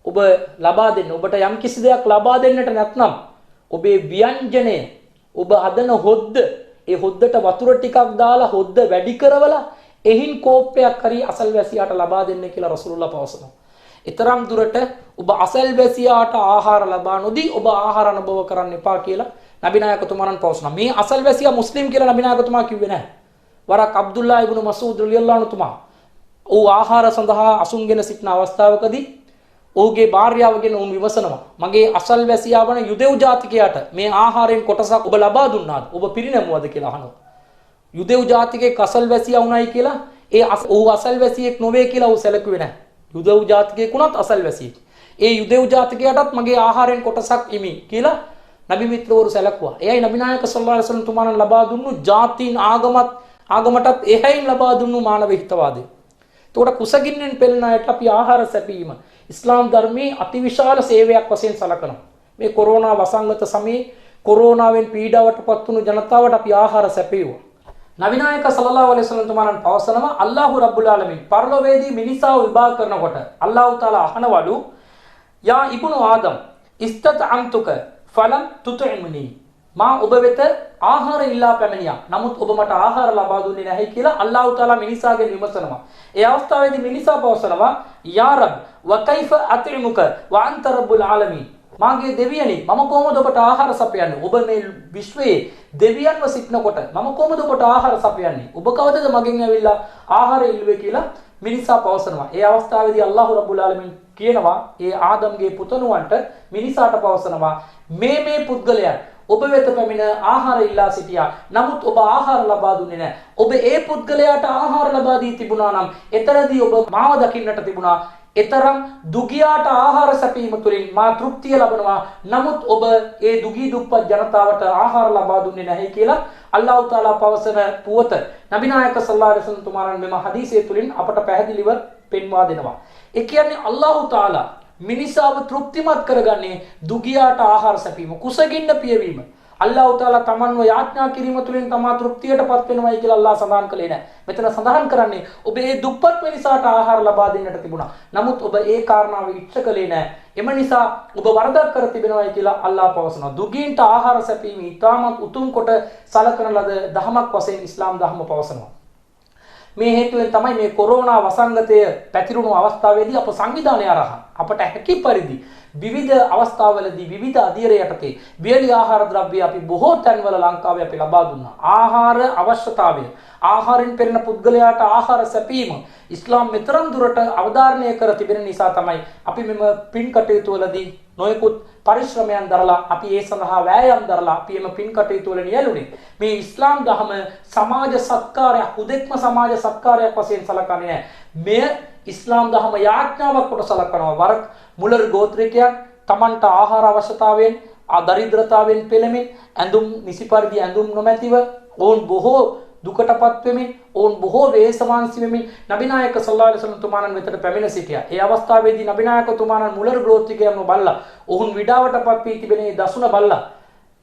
ඔබ ලබා දෙන්න. ඔබට යම් කිසි දෙයක් ලබා දෙන්නට නැත්නම් ඔබේ ව්‍යංජනය ඔබ හදන හොද්ද ඒ හොද්දට වතුර ටිකක් දාලා හොද්ද වැඩි කරවලා එහින් කෝප්පයක් හරි අසල්වැසියාට ලබා දෙන්න කියලා රසූලුල්ලාහ පවසනවා. ඊතරම් දුරට ඔබ අසල්වැසියාට ආහාර ලබා නොදී ඔබ ආහාර අනුභව කරන්න එපා කියලා නබි නායකතුමාණන් පවසනවා. මේ අසල්වැසියා මුස්ලිම් කියලා නබි නායකතුමා කිව්වේ නැහැ. වරක් අබ්දුල්ලාහ් ඉබ්නු මස්ඌද් රලියල්ලාහු අන්හු තුමා ඔහු ආහාර සඳහා අසුන්ගෙන සිටින අවස්ථාවකදී ඔහුගේ භාර්යාවගෙන් ඔහු විමසනවා මගේ අසල්වැසියා වන යුදෙව් ජාතිකයාට මේ ආහාරයෙන් කොටසක් ඔබ ලබා දුන්නාද? ඔබ පිරිනැමුවද කියලා අහනවා. යුදෙව් ජාතිකයේ අසල්වැසියා වුණයි කියලා ඔහු අසල්වැසියෙක් නොවේ කියලා ඔහු සැලකුවේ නැහැ. යුදෙව් ජාතිකයෙක් වුණත් අසල්වැසියෙක්. ඒ යුදෙව් ජාතිකයාටත් මගේ ආහාරයෙන් කොටසක් ඉමි කියලා නබි මිත්‍රවරු සැලකුවා. එයයි නබි නායක සල්ලල්ලාහු අලයිහි වසල්ලම් තුමාණන් ලබා දුන්නු ජාතීන් ආගමටත් එහෙයින් ලබා දුන්නු මානව හිතවාදය. එතකොට කුසගින්නෙන් පෙළෙන අයට අපි ආහාර සැපීම ඉස්ලාම් ධර්මයේ අතිවිශාල සේවයක් වශයෙන් සලකනවා. මේ කොරෝනා වසංගත සමයේ කොරෝනාවෙන් පීඩාවටපත් වුණු ජනතාවට අපි ආහාර සැපෙවුවා. නබි නායක සල්ලල්ලාහු අලයිහි වසල්ලම් තුමාණන් පවසනවා අල්ලාහ් රබ්බුල් ආලමීන් පරලොවේදී මිනිසාව විභාග කරනකොට අල්ලාහ් තාලා අහනවලු යා ඉබ්නු ආදම් ඉස්තතඅම්තුක ෆලම් තුතුഇමුනි මා ඔබ වෙත ආහාර ඉල්ලා පැමිණියා. නමුත් ඔබ මට ආහාර ලබා දුන්නේ නැහැ කියලා අල්ලාහ් තාලා මිනිසාගෙන් විමසනවා. ඒ අවස්ථාවේදී මිනිසා පවසනවා යා රබ් වකයිෆ අතිමුක වඅන්ත රබ්බුල් ආලමීන් මාගේ දෙවියනි මම කොහොමද ඔබට ආහාර සපයන්නේ? ඔබ මේ විශ්වයේ දෙවියන්ව සිටනකොට මම කොහොමද ඔබට ආහාර සපයන්නේ? ඔබ කවදද මගෙන් ඇවිල්ලා ආහාර ඉල්ලුවේ කියලා මිනිසා පවසනවා. ඒ අවස්ථාවේදී අල්ලාහ් රබ්බුල් ආලමීන් කියනවා ඒ ආදම්ගේ පුතණුවන්ට මිනිසාට පවසනවා මේ පුද්ගලයන් ඔබ වෙත පැමිණ ආහාර ඉල්ලා සිටියා. නමුත් ඔබ ආහාර ලබා දුන්නේ නැහැ. ඔබ ඒ පුද්ගලයාට ආහාර ලබා දී තිබුණා නම් එතරදී ඔබ මාව දකින්නට තිබුණා. එතරම් දුගියාට ආහාර සැපීම තුළින් මා තෘප්තිය ලබනවා. නමුත් ඔබ ඒ දුගී දුප්පත් ජනතාවට ආහාර ලබා දුන්නේ නැහැ කියලා අල්ලාහ් තාලා පවසන පුවත නබි නායක සල්ලල්ලාහු අලයිහි වසල්ලම් තුමාණන් මෙම හදීසය තුළින් අපට පැහැදිලිව පෙන්වා දෙනවා. ඒ කියන්නේ අල්ලාහ් තාලා මිනිසාව තෘප්තිමත් කරගන්නේ දුගියාට ආහාර සැපීම, කුසගින්න පියවීම. අල්ලාහ් තාලා තමන්ව යාඥා කිරීම තුළින් තමා තෘප්තියටපත් වෙනවයි කියලා අල්ලාහ් සඳහන් කළේ නැහැ. මෙතන සඳහන් කරන්නේ ඔබ ඒ දුප්පත් මිනිසාට ආහාර ලබා දෙන්නට තිබුණා. නමුත් ඔබ ඒ කාරණාව ඉච්ඡ කළේ නැහැ. එම නිසා ඔබ වරදක් කර තිබෙනවයි කියලා අල්ලාහ් පවසනවා. දුගීන්ට ආහාර සැපීම ඉතාමත් උතුම් කොට සලකන ලද දහමක් වශයෙන් ඉස්ලාම් ධර්ම පවසනවා. මේ හේතුවෙන් තමයි මේ කොරෝනා වසංගතය පැතිරුණු අවස්ථාවේදී අප සංවිධානය අරහා අපට හැකි පරිදි විවිධ අවස්ථාවලදී විවිධ අධීර යටතේ වියලි ආහාර ද්‍රව්‍ය අපි බොහෝ තැන්වල ලංකාවේ අපි ලබා දුන්නා. ආහාර අවශ්‍යතාවය, ආහාරයෙන් පෙළෙන පුද්ගලයාට ආහාර සැපීම ඉස්ලාම් මෙතරම් දුරට අවධාරණය කර තිබෙන නිසා තමයි අපි මෙම පින් කටයුතු වලදී නොයෙකුත් පරිශ්‍රමයන් දරලා අපි ඒ සඳහා වෑයම් දරලා අපි එම පින් කටයුතු වල නියැලුනේ. මේ ඉස්ලාම් දහම සමාජ සත්කාරයක්, හුදෙක්ම සමාජ සත්කාරයක් වශයෙන් සලකන්නේ නැහැ. මෙය ඉස්ලාම් දහම යාඥාවක් කොට සලකනවා. වරක් මුලර් ගෝත්‍රිකයන් තමන්ට ආහාර අවශ්‍යතාවයෙන් දරිද්‍රතාවෙන් පෙළෙමින් ඇඳුම් නිසි පරිදි ඇඳුම් නොමැතිව ඔවුන් බොහෝ දුකටපත් වෙමින් ඔවුන් බොහෝ වේසවාන්සි වෙමින් නබිනායක සල්ලල්ලාහු අලයිහි වසල්ලම් තුමාණන් වෙතට පැමිණ සිටියා. ඒ අවස්ථාවේදී නබිනායක තුමාණන් මුලර ගෝත්‍රිකයන්ව බල්ලා ඔවුන් විඩාවටපත් වී තිබෙන ඒ දසුන බල්ලා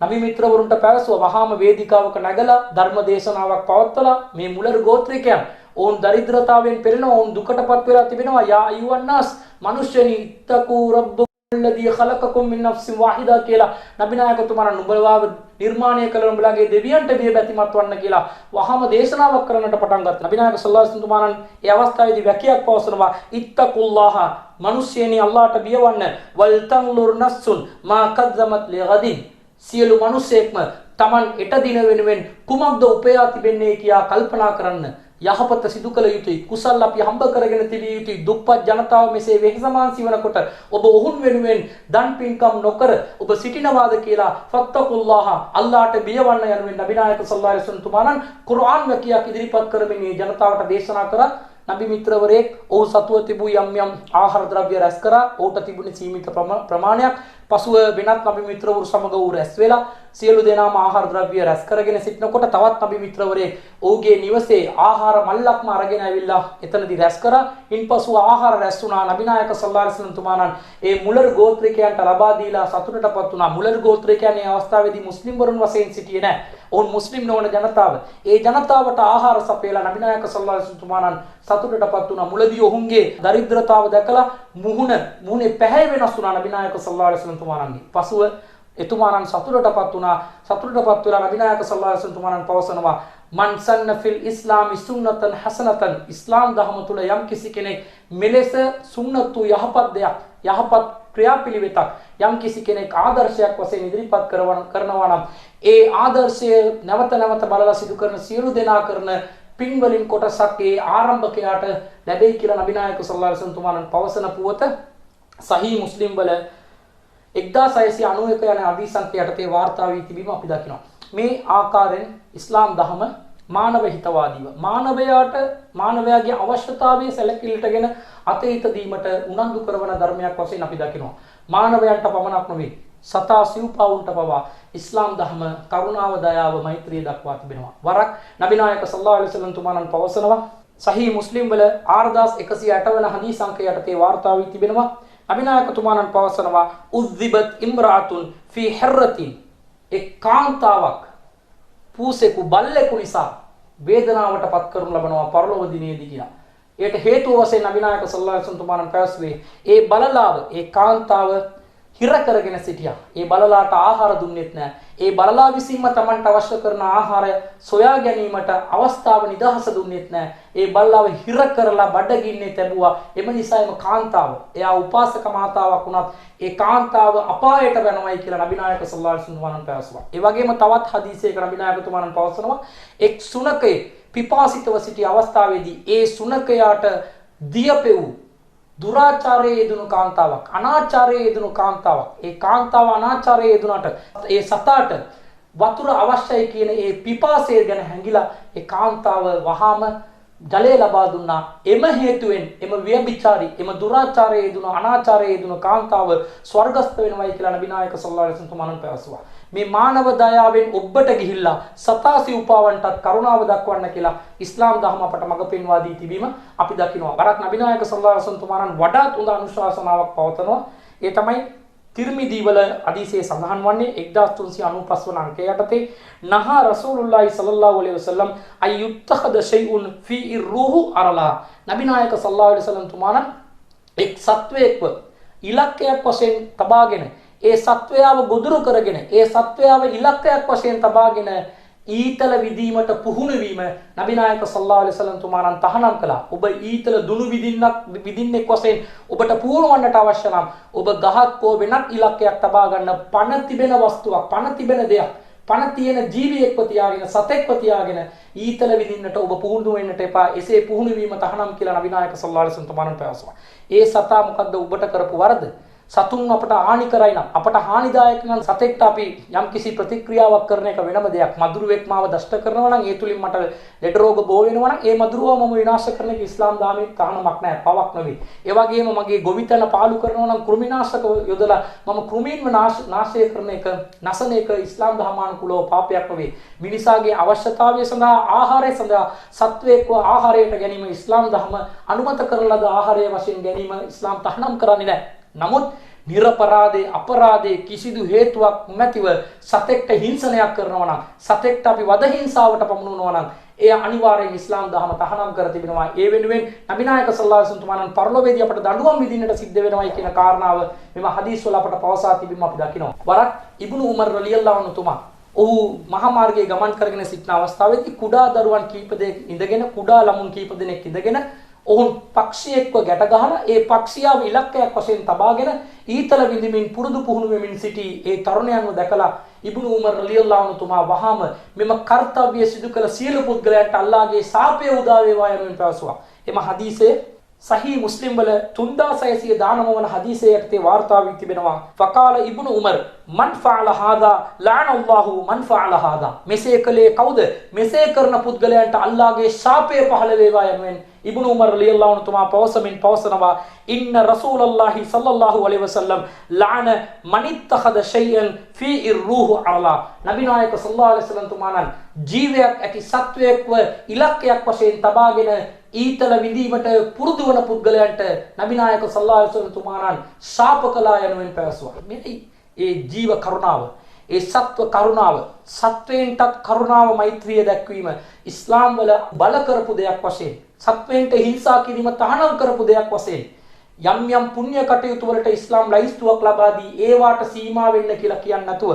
නබි මිත්‍රවරුන්ට පැවසුවා වහාම වේදිකාවක නැගලා ධර්ම දේශනාවක් පවත්වලා මේ මුලර ගෝත්‍රිකයන් ඔවුන් දරිද්‍රතාවයෙන් පෙළෙනවා, ඔවුන් දුකටපත් වෙලා තිබෙනවා. යා අයුවන්නාස් මනුෂ්‍යනි ඉත්තකූ රබ්බකුල්ලදී ඛලකකුම් මින් නෆ්සින් වාහිදා කියලා නබිනායක තුමාණන් නුඹලාව නිර්මාණය කළ නුඹලාගේ දෙවියන්ට බිය බැතිමත් වන්න කියලා වහාම දේශනාවක් කරන්නට පටන් ගත්තා. නබිනායක සල්ලල්ලාහු අලයිහි වසල්ලම් තුමාණන් ඒ අවස්ථාවේදී වැකියක් පවසනවා ඉත්තකුල්ලාහ මනුෂ්‍යනි අල්ලාහට බිය වන්න වල් තන්ලුර් නස්සුන් මා කද්දමත් ලිගදින් සියලු මිනිසෙක්ම Taman එට දින වෙනුවෙන් කුමක්ද උපයා තිබෙන්නේ කියා කල්පනා කරන්න. යහපත සිදු කළ යුතුයි. කුසල් අපි හම්බ කරගෙන තිබිය යුතුයි. දුප්පත් ජනතාව මෙසේ වෙහෙසමාන්සි වනකොට ඔබ ඔවුන් වෙනුවෙන් දන් පින්කම් නොකර ඔබ සිටිනවාද කියලා ෆත්තකුල්ලාහ අල්ලාහට බියවන්න යනුවෙන් නබිනායක සල්ලල්ලාහු අලයිහි වසල්ලම් තුමාණන් කුර්ආන් වකියක් ඉදිරිපත් කරමින් මේ ජනතාවට දේශනා කරා. නබි මිත්‍රවරයෙක් ඔහු සතුව තිබූ යම් ආහාර ද්‍රව්‍ය රැස් කරා. ඔහුට තිබුණේ සීමිත ප්‍රමාණයක්. පසුව වෙනත් නබි මිත්‍රවරු සමග ඔහු රැස් වෙලා සියලු දෙනාම ආහාර ද්‍රව්‍ය රැස් කරගෙන සිටනකොට තවත් නබි මිත්‍රවරයෙක් ඔහුගේ නිවසේ ආහාර මල්ලක්ම අරගෙන ඇවිල්ලා එතනදී රැස් කරා. ඉන්පසු ආහාර රැස් වුණා. නබිනායක සල්ලල්ලාහු අලයිහි වසල්ලම් තුමාණන් ඒ මුලර් ගෝත්‍රිකයන්ට ලබා දීලා සතුටටපත් වුණා. මුලර් ගෝත්‍රිකයන් මේ අවස්ථාවේදී මුස්ලිම් වරුන් වශයෙන් සිටියේ නැහැ. ඔවුන් මුස්ලිම් නොවන ජනතාව. ඒ ජනතාවට ආහාර සපයලා නබිනායක සල්ලල්ලාහු අලයිහි වසල්ලම් තුමාණන් සතුටටපත් වුණා. මුලදී ඔවුන්ගේ දරිද්‍රතාව දැකලා මුහුණේ පැහැ වෙනස් වුණා නබිනායක සල්ලල්ලාහු අලයිහි වසල්ලම් තුමාණන්ගේ. පසුව එතුමාණන් සතුටටපත් වුණා. සතුටටපත් වෙලා නබිනායක සල්ලල්ලාහු අලයිහි වසල්ලම් තුමාණන් පවසනවා මන් සන්න ෆිල් ඉස්ලාමි සුන්නතන් හසනතන් ඉස්ලාම් දහම තුල යම් කිසි කෙනෙක් මෙලෙස සුන්නතු යහපත් දෙයක් යහපත් ක්‍රියාපිළිවෙතක් යම් කිසි කෙනෙක් ආදර්ශයක් වශයෙන් ඉදිරිපත් කරනවා නම් ඒ ආදර්ශය නැවත නැවත බලලා සිදු කරන සියලු දෙනා කරන පින් වලින් කොටසක් ඒ ආරම්භකයාට ලැබෙයි කියලා නබිනායක සල්ලල්ලාහු අලයිහි වසල්ලම් තුමාණන් පවසන පුවත සහී මුස්ලිම් වල 1691 යන අභිසංඛ්‍ය යටතේ වාර්තා වී තිබීම අපි දකිනවා. මේ ආකාරයෙන් ඉස්ලාම් දහම මානව හිතවාදීව මානවයාගේ අවශ්‍යතාවයේ සැලකිලිටගෙන අතීත දීමට උනන්දු කරන ධර්මයක් වශයෙන් අපි දකිනවා. මානවයන්ට පමණක් නෙවෙයි සතා සිව්පාවුන්ට පවා ඉස්ලාම් දහම කරුණාව දයාව මෛත්‍රිය දක්වා තිබෙනවා. වරක් නබිනායක සල්ලල්ලාහු අලයිහි වසල්ලම් තුමාණන් පවසනවා සහී මුස්ලිම් වල 4108 වන හදීස් අංකය යටතේ වාර්තා වී තිබෙනවා. නබිනායක තුමාණන් පවසනවා උද්දිබත් ඉම්රාතුන් ෆී හර්රතින් එක් කාන්තාවක් පූසෙකු බල්ලෙකු නිසා වේදනාවට පත් කරනු ලබනවා පරලොව දිනේදී කියලා. ඒකට හේතුව වශයෙන් නබිනායක සල්ලල්ලාහු අලයිහි වසල්ලම් තුමාණන් පැවසුවේ ඒ බලලාව ඒ කාන්තාව හිර කරගෙන සිටියා. ඒ බලලාට ආහාර දුන්නෙත් නැහැ. ඒ බලලා විසින්ම Tamanට අවශ්‍ය කරන ආහාරය සොයා ගැනීමට අවස්ථාව නිදහස දුන්නෙත් නැහැ. ඒ බලලාව හිර කරලා බඩගින්නේ තැබුවා. එම නිසා එම කාන්තාව එයා උපාසක මාතාවක් වුණත් ඒ කාන්තාව අපායට යනවායි කියලා නබිනායක සල්ලල්ලාහු අලයිහි වසල්ලම් පැවසුවා. ඒ වගේම තවත් හදීසයක නබිනායක තුමාණන් පවසනවා එක් සුනකේ පිපාසිතව සිටි අවස්ථාවේදී ඒ සුනකයාට දියපෙව් දුරාචාරයේ යෙදුණු කාන්තාවක් අනාචාරයේ යෙදුණු කාන්තාවක් ඒ කාන්තාව අනාචාරයේ යෙදුණාට ඒ සතාට වතුර අවශ්‍යයි කියන ඒ පිපාසය ගැන හැඟිලා ඒ කාන්තාව වහාම ජලය ලබා දුන්නා. එම හේතුවෙන් එම ව්‍යභිචාරී එම දුරාචාරයේ යෙදුණු අනාචාරයේ යෙදුණු කාන්තාව ස්වර්ගස්ථ වෙනවයි කියලා නබිනායක සල්ලල්ලාහු අලයිහි වසල්ලම් තුමාණන් පැවසුවා. මේ මානව දයාවෙන් ඔබට ගිහිල්ලා සතාසි උපාවන්ටත් කරුණාව දක්වන්න කියලා ඉස්ලාම් දහම අපට මඟ පෙන්වා දී තිබීම අපි දකිනවා. වරක් නබිනායක සල්ලල්ලාහු අලයිහි වසල්ලම් තුමාණන් වඩාත් හොඳ අනුශාසනාවක් පවතනවා. ඒ තමයි තිර්මිදී වල හදීසේ සඳහන් වන්නේ 1395 වන අංකය යටතේ නහා රසූලුල්ලාහි සල්ලල්ලාහු අලයිහි වසල්ලම් අයුත්තඛද ෂයිඋන් ෆී රුහු අරලා නබිනායක සල්ලල්ලාහු අලයිහි වසල්ලම් තුමාණන් එක් සත්වයක්ව ඉලක්කයක් වශයෙන් තබාගෙන ඒ සත්වයාව ගොදුරු කරගෙන ඒ සත්වයාව ඉලක්කයක් වශයෙන් තබාගෙන ඊතල විදීමට පුහුණු වීම නබිනායක සල්ලල්ලාහු අලයිහි වසල්ලම් තුමාණන් තහනම් කළා. ඔබ ඊතල දුනු විදින්නෙක් වශයෙන් ඔබට පුහුණු වන්නට අවශ්‍ය නම් ඔබ ගහක් හෝ වෙනත් ඉලක්කයක් තබා ගන්න පණ තිබෙන වස්තුවක්, පණ තිබෙන දෙයක්, පණ තියෙන ජීවියෙක්ව තියාගෙන සතෙක්ව තියාගෙන ඊතල විදින්නට ඔබ පුහුණු වෙන්නට එපා. එසේ පුහුණු වීම තහනම් කියලා නබිනායක සල්ලල්ලාහු අලයිහි වසල්ලම් තුමාණන් පැවසුවා. ඒ සතා මොකද්ද ඔබට කරපු වරද? සතුන් අපට හානි කරයි නම් අපට හානිදායක නම් සතෙක්ට අපි යම්කිසි ප්‍රතික්‍රියාවක් කරන එක වෙනම දෙයක්. මදුරුවෙක් මාව දෂ්ට කරනවා නම් ඒ තුලින් මට ලෙඩ රෝග බෝ වෙනවා නම් ඒ මදුරුව මම විනාශ කරන එක ඉස්ලාම් ධර්මයේ තහනමක් නැහැ, පවක් නෙවෙයි. ඒ වගේම මගේ ගොවිතැන පාලු කරනවා නම් කෘමිනාශක යොදලා මම කෘමීන්ව නාශය කරන එක, නැසන එක ඉස්ලාම් ධර්මානුකූලව පාපයක් නෙවෙයි. මිනිසාගේ අවශ්‍යතාවය සඳහා ආහාරය සඳහා සත්වයක්ව ආහාරයට ගැනීම ඉස්ලාම් ධර්ම අනුමත කරන ලද ආහාරය වශයෙන් ගැනීම ඉස්ලාම් තහනම් කරන්නේ නැහැ. නමුත් නිරපරාධේ අපරාධේ කිසිදු හේතුවක් නැතිව සතෙක්ට හිංසනයක් කරනවා නම්, සතෙක්ට අපි වද හිංසාවට පමුණුනවා නම් එය අනිවාර්යෙන් ඉස්ලාම් දහම තහනම් කර තිබෙනවා. ඒ වෙනුවෙන් නබි නායක සල්ලල්ලාහු අලයිහි වසල්ලම් පරලෝකයේදී අපට දඬුවම් විඳින්නට සිද්ධ වෙනවායි කියන කාරණාව මෙම හදීස් වල අපට පවසා තිබීම අපි දකිනවා. වරක් ඉබ්නු උමර් රලියල්ලාහු අන්හු තුමා ඔහු මහා මාර්ගයේ ගමන් කරගෙන සිටින අවස්ථාවේදී කුඩා දරුවන් කීප දෙනෙක් ඉඳගෙන, කුඩා ළමුන් කීප දෙනෙක් ඉඳගෙන ඔවුන් පක්ෂියෙක්ව ගැට ගහලා ඒ පක්ෂියාව ඉලක්කයක් වශයෙන් තබාගෙන ඊතල විඳින්මින් පුරුදු පුහුණු වෙමින් සිටි ඒ තරුණයන්ව දැකලා ඉබ්නු උමර් රලියල්ලාහු අන්හු තුමා වහාම මෙම කාර්යය සිදු කළ සියලු පුද්ගලයන්ට අල්ලාහගේ ශාපය උදා වේවා යනුවෙන් පැවසුවා. එම හදීසේ සහී මුස්ලිම් වල 3619 වන හදීසයේ යටතේ වාර්තා වී තිබෙනවා. ෆකාල ඉබ්නු උමර් මන් ෆඅල හාදා ලඅනල්ලාහු මන් ෆඅල හාදා. මෙසේ කළේ කවුද? මෙසේ කරන පුද්ගලයන්ට අල්ලාහගේ ශාපය පහළ වේවා යනුවෙන් ඉබ්නු උමර් රලියල්ලාහු අන්හු තුමා පවසනවා ඉන්න රසූලල්ලාහි සල්ලල්ලාහු අලයිහි වසල්ලම් ලඅන මන් ඉත්තඛද ෂයිअन ෆී ඉර්රූහු අලා. නබි නායක සල්ලල්ලාහු අලයිහි වසල්ලම් තුමාණන් ජීවයක් ඇති සත්වයක්ව ඉලක්කයක් වශයෙන් තබාගෙන ඊතල විඳීමට පුරුදු වන පුද්ගලයන්ට නබි නායක සල්ලල්ලාහු අලයිහි වසල්ලම් තුමාණන් ශාප කළා යනුවෙන් පැවසුවා. මේ ඒ ජීව කරුණාව, ඒ සත්ව කරුණාව, සත්වයන්ටත් කරුණාව මෛත්‍රිය දැක්වීම ඉස්ලාම් වල බල කරපු දෙයක් වශයෙන්, සත්වයන්ට හිංසා කිරීම තහනම් කරපු දෙයක් වශයෙන් යම් යම් පුණ්‍ය කටයුතු වලට ඉස්ලාම් ලයිස්තුවක් ලබා දී ඒවාට සීමා වෙන්න කියලා කියන්නේ නැතුව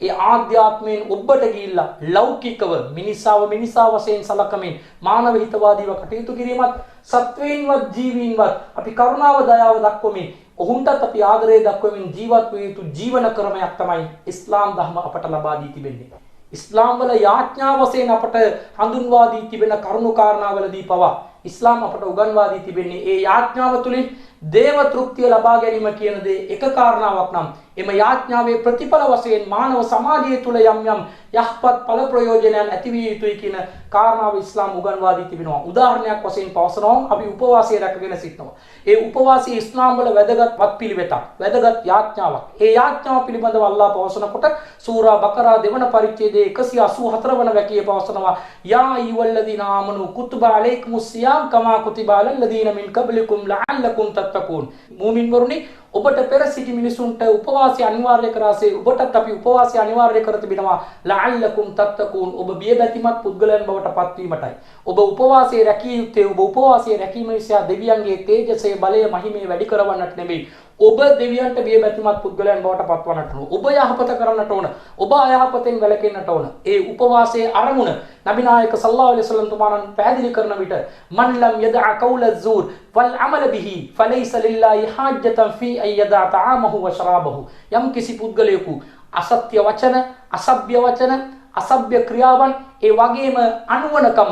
ඒ ආධ්‍යාත්මයෙන් ඔබට ගිහිල්ලා ලෞකිකව මිනිසා වශයෙන් සලකමින් මානව හිතවාදීව කටයුතු කිරීමත්, සත්වයින්වත් ජීවීන්වත් අපි කරුණාව දයාව දක්වමින් ඔවුන්ටත් අපි ආදරය දක්වමින් ජීවත් විය යුතු ජීවන ක්‍රමයක් තමයි ඉස්ලාම් ධර්ම අපට ලබා දී තිබෙන්නේ. ඉස්ලාම් වල යාඥා වශයෙන් අපට හඳුන්වා දී තිබෙන කරුණු කාරණාවලදී පවා ඉස්ලාම් අපට උගන්වා දී තිබෙන්නේ ඒ යාඥාව තුළින් දේව තෘප්තිය ලබා ගැනීම කියන දේ එක කාරණාවක් නම් එම යාඥාවේ ප්‍රතිඵල වශයෙන් මානව සමාජය තුළ යම් යම් යහපත් ඵල ප්‍රයෝජනයන් ඇති විය යුතුයි කියන කාරණාව ඉස්ලාම් උගන්වා දී තිබෙනවා. උදාහරණයක් වශයෙන් පවසනවා අපි උපවාසය රැකගෙන සිටිනවා. ඒ උපවාසය ඉස්ලාම් වල වැදගත් පිළිවෙතක්, වැදගත් යාඥාවක්. ඒ යාඥාව පිළිබඳව අල්ලාහ් පවසනකොට සූරා බකරා දෙවන පරිච්ඡේදයේ 184 වන වැකිය පවසනවා යා අයියුවල්ලදීනා ආමනු කුතුබා අලයිකුමුස් සියාම් කමා කුතිබා අලල්ලදීන මින් කබ්ලිකුම් ලඅල්ලකුම් තත්තකූන්. මුමින්වරුනි, ඔබට පෙර සිටි මිනිසුන්ට උපවාසය අනිවාර්ය කරාසේ ඔබටත් අපි උපවාසය අනිවාර්ය කර තිබෙනවා ලඅල්ලකුම් තත්තකූන්. ඔබ බියබැතිමත් පුද්ගලයන් බවට පත්වීමටයි. ඔබ උපවාසයේ රැකිය යුත්තේ ඔබ උපවාසයේ රැකීම නිසා දෙවියන්ගේ තේජසය, බලය, මහිමය වැඩි කරවන්නට නෙමෙයි. ඔබ දෙවියන්ට බියබැතිමත් පුද්ගලයන් බවට පත්වන්නට ඕන. ඔබ යහපත කරන්නට ඕන. ඔබ අයහපතෙන් වැළකෙන්නට ඕන. ඒ උපවාසයේ අරමුණ නබි නායක සල්ලල්ලාහු අලයිහි වසල්ලම් තුමාණන් පැහැදිලි කරන විට මන් ලම් යදා කවුල ઝූර් වල් අමල බිහි ෆලයිස ලිල්ලාහි හාජ්ජතන් ෆී අන් යදා තාමහු වශරාබහු. යම් කිසි පුද්ගලයෙකු අසත්‍ය වචන, අසභ්‍ය වචන, අසභ්‍ය ක්‍රියාවන්, ඒ වගේම අනුවණකම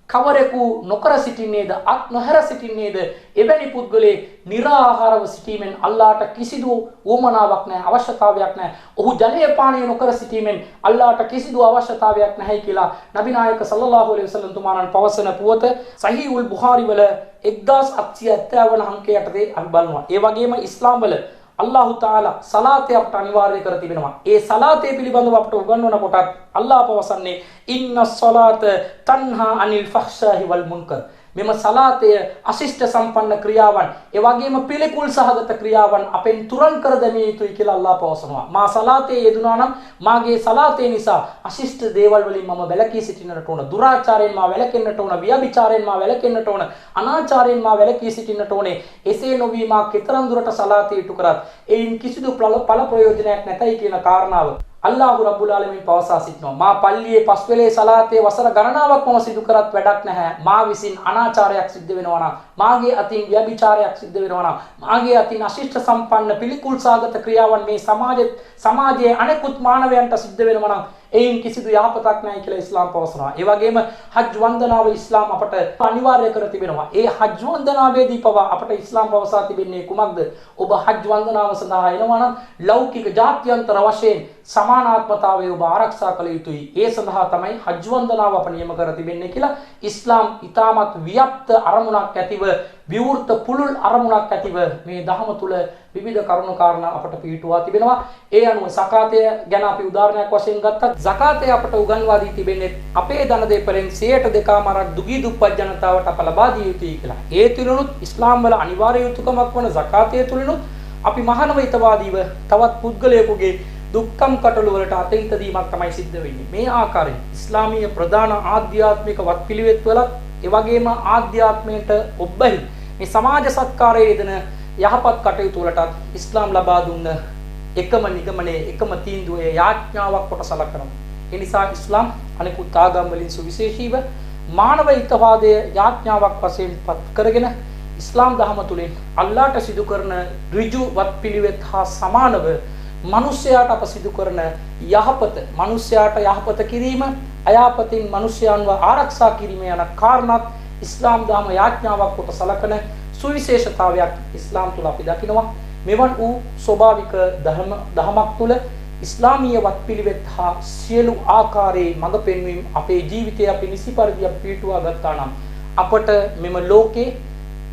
කවරෙකු නොකර සිටින්නේද, අත් නොහැර සිටින්නේද, එවැනි පුද්ගලයෙක් निराहारව සිටීමෙන් අල්ලාහට කිසිදු උවමනාවක් නැහැ, අවශ්‍යතාවයක් නැහැ. ඔහු ජලය පානය නොකර සිටීමෙන් අල්ලාහට කිසිදු අවශ්‍යතාවයක් නැහැ කියලා නබි නායක සල්ලල්ලාහු අලයිහි වසල්ලම් තුමාණන් පවසන පුවත සහීහුල් බුඛාරි වල 1870 වන අංකය යටතේ අපි බලනවා. ඒ වගේම ඉස්ලාම් වල අල්ලාහ් තාලා සලාතය අපට අනිවාර්ය කර තිබෙනවා. ඒ සලාතය පිළිබඳව අපට උගන්වන කොටත් අල්ලාහ් පවසන්නේ ඉන්නස් සලාත තන්හා අනිල් ෆහ්ෂාහි වල් මුන්කර්. මෙම සලාතය අශිෂ්ට සම්පන්න ක්‍රියාවන්, ඒ වගේම පිළිකුල් සහගත ක්‍රියාවන් අපෙන් තුරන් කර දැමිය යුතුයි කියලා අල්ලාහ් පවසනවා. මා සලාතේ යෙදුනා නම් මාගේ සලාතේ නිසා අශිෂ්ට දේවල් වලින් මම වැළකී සිටින්නට ඕන. දුරාචාරයෙන් මා වැළකෙන්නට ඕන. ව්‍යභිචාරයෙන් මා වැළකෙන්නට ඕන. අනාචාරයෙන් මා වැළකී සිටින්නට ඕනේ. එසේ නොවී මා කෙතරම් දුරට සලාතේ ඉටු කරත් එයින් කිසිදු ඵල ප්‍රයෝජනයක් නැතයි කියන කාරණාව අල්ලාහ් රබ්බුල් ආලමීන් පවසා සිටිනවා. මා පල්ලියේ පස් වෙලේ සලාතේ වසර ගණනාවක් මම සිදු කරත් වැඩක් නැහැ. මා විසින් අනාචාරයක් සිද්ධ වෙනවා නම්, මාගේ අතින් ව්‍යභිචාරයක් සිද්ධ වෙනවා නම්, මාගේ අතින් අශිෂ්ට සම්පන්න පිළිකුල් සාගත ක්‍රියාවන් මේ සමාජයේ අනෙකුත් මානවයන්ට සිද්ධ වෙනවා නම් එයින් කිසිදු යහපතක් නැහැ කියලා ඉස්ලාම් පවසනවා. ඒ වගේම හජ් වන්දනාව ඉස්ලාම් අපට අනිවාර්ය කර තිබෙනවා. ඒ හජ් වන්දනාවේදී පවා අපට ඉස්ලාම් පවසා තිබෙන්නේ කුමක්ද? ඔබ හජ් වන්දනාව සඳහා එනවා නම් ලෞකික ජාත්‍යන්තර වශයෙන් සමානාත්මතාවය ඔබ ආරක්ෂා කළ යුතුයි. ඒ සඳහා තමයි හජ් වන්දනාව අප නියම කර තිබෙන්නේ කියලා ඉස්ලාම් ඊටමත් ව්‍යාප්ත අරමුණක් ඇතිව විවෘත පුළුල් අරමුණක් ඇතිව මේ ධහම තුල විවිධ කරුණු කාරණා අපට පිළිටුවා තිබෙනවා. ඒ අනුව සකාතය ගැන අපි උදාහරණයක් වශයෙන් ගත්තත් සකාතය අපට උගන්වා දී තිබෙන්නේ අපේ ධන දෙපරෙන් 100%ක් දුගී දුප්පත් ජනතාවට අප ලබා දිය යුතුයි කියලා. ඒ තුලනුත් ඉස්ලාම් වල අනිවාර්ය යුතුයකමක් වන සකාතය තුලනුත් අපි මහානව හිතවාදීව තවත් පුද්ගලයෙකුගේ දුක්ඛම් කටළු වලට අතීත දීමක් තමයි සිද්ධ වෙන්නේ. මේ ආකාරයෙන් ඉස්ලාමීය ප්‍රධාන ආධ්‍යාත්මික වත්පිළිවෙත් වලත් ඒ වගේම ආධ්‍යාත්මයට ඔබ්බැහි මේ සමාජ සත්කාරයේ යෙදෙන යහපත් කටයුතු වලටත් ඉස්ලාම් ලබා දුන්න එකම නිගමනයේ එකම තීන්දුවේ යාඥාවක් කොට සලකනවා. ඒ නිසා ඉස්ලාම් අනිකුත් ආගම් වලින් සුවිශේෂීව මානව හිතවාදයේ යාඥාවක් වශයෙන් පත් කරගෙන ඉස්ලාම් දහම තුලින් අල්ලාහට සිදු කරන ඍජු වත්පිළිවෙත් හා සමානව මිනිසයාට අප සිදු කරන යහපත, මිනිසයාට යහපත කිරීම, අයහපතින් මිනිසයන්ව ආරක්ෂා කිරීම යන කාරණාත් ඉස්ලාම් දහම යාඥාවක් කොට සලකන සුවිශේෂතාවයක් ඉස්ලාම් තුල අපි දකිනවා. මෙවන් වූ ස්වභාවික දහමක් තුල ඉස්ලාමීය වත්පිළිවෙත් හා සියලු ආකාරයේ මඟ පෙන්වීම අපේ ජීවිතය අපි නිසි පරිදි පිළිටුවා ගත්තා නම් අපට මෙම ලෝකේ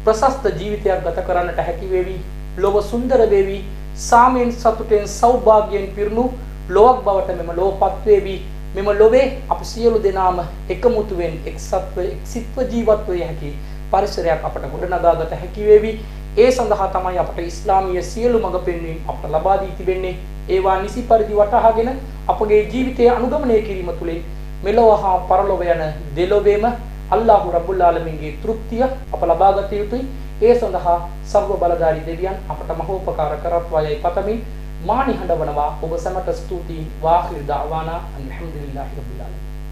ප්‍රශස්ත ජීවිතයක් ගත කරන්නට හැකි වේවි. ලොව සුන්දර වේවි. සාමයෙන් සතුටෙන් සෞභාග්‍යයෙන් පිරුණු ලොවක් බවට මෙම ලෝපත් වේවි. මෙම ලොවේ අප සියලු දෙනාම එකමුතුවෙන් එක්සත්ව එක්සිත්ව ජීවත් වේ හැකි පරිසරයක් අපට ගොඩනගාගත හැකි වේවි. ඒ සඳහා තමයි අපට ඉස්ලාමීය සියලු මඟ පෙන්වීම් අපට ලබා දී තිබෙන්නේ. ඒවා නිසි පරිදි වටහාගෙන අපගේ ජීවිතය අනුගමනය කිරීම තුළින් මෙලොව හා පරලොව යන දෙලොවේම අල්ලාහ් රබ්බුල් ආලමීන්ගේ තෘප්තිය අප ලබාගත යුතුයි. ඒ සඳහා සර්ව බලධාරී දෙවියන් අපට මහෝපකාර කරත්වායයි පතමි. මා නිහඬවනවා ඔබ සැමට ස්තුතියි. වාඛිර් දාවානා අල්හම්දුලිල්ලාහි රබ්බිල් ආලමීන්.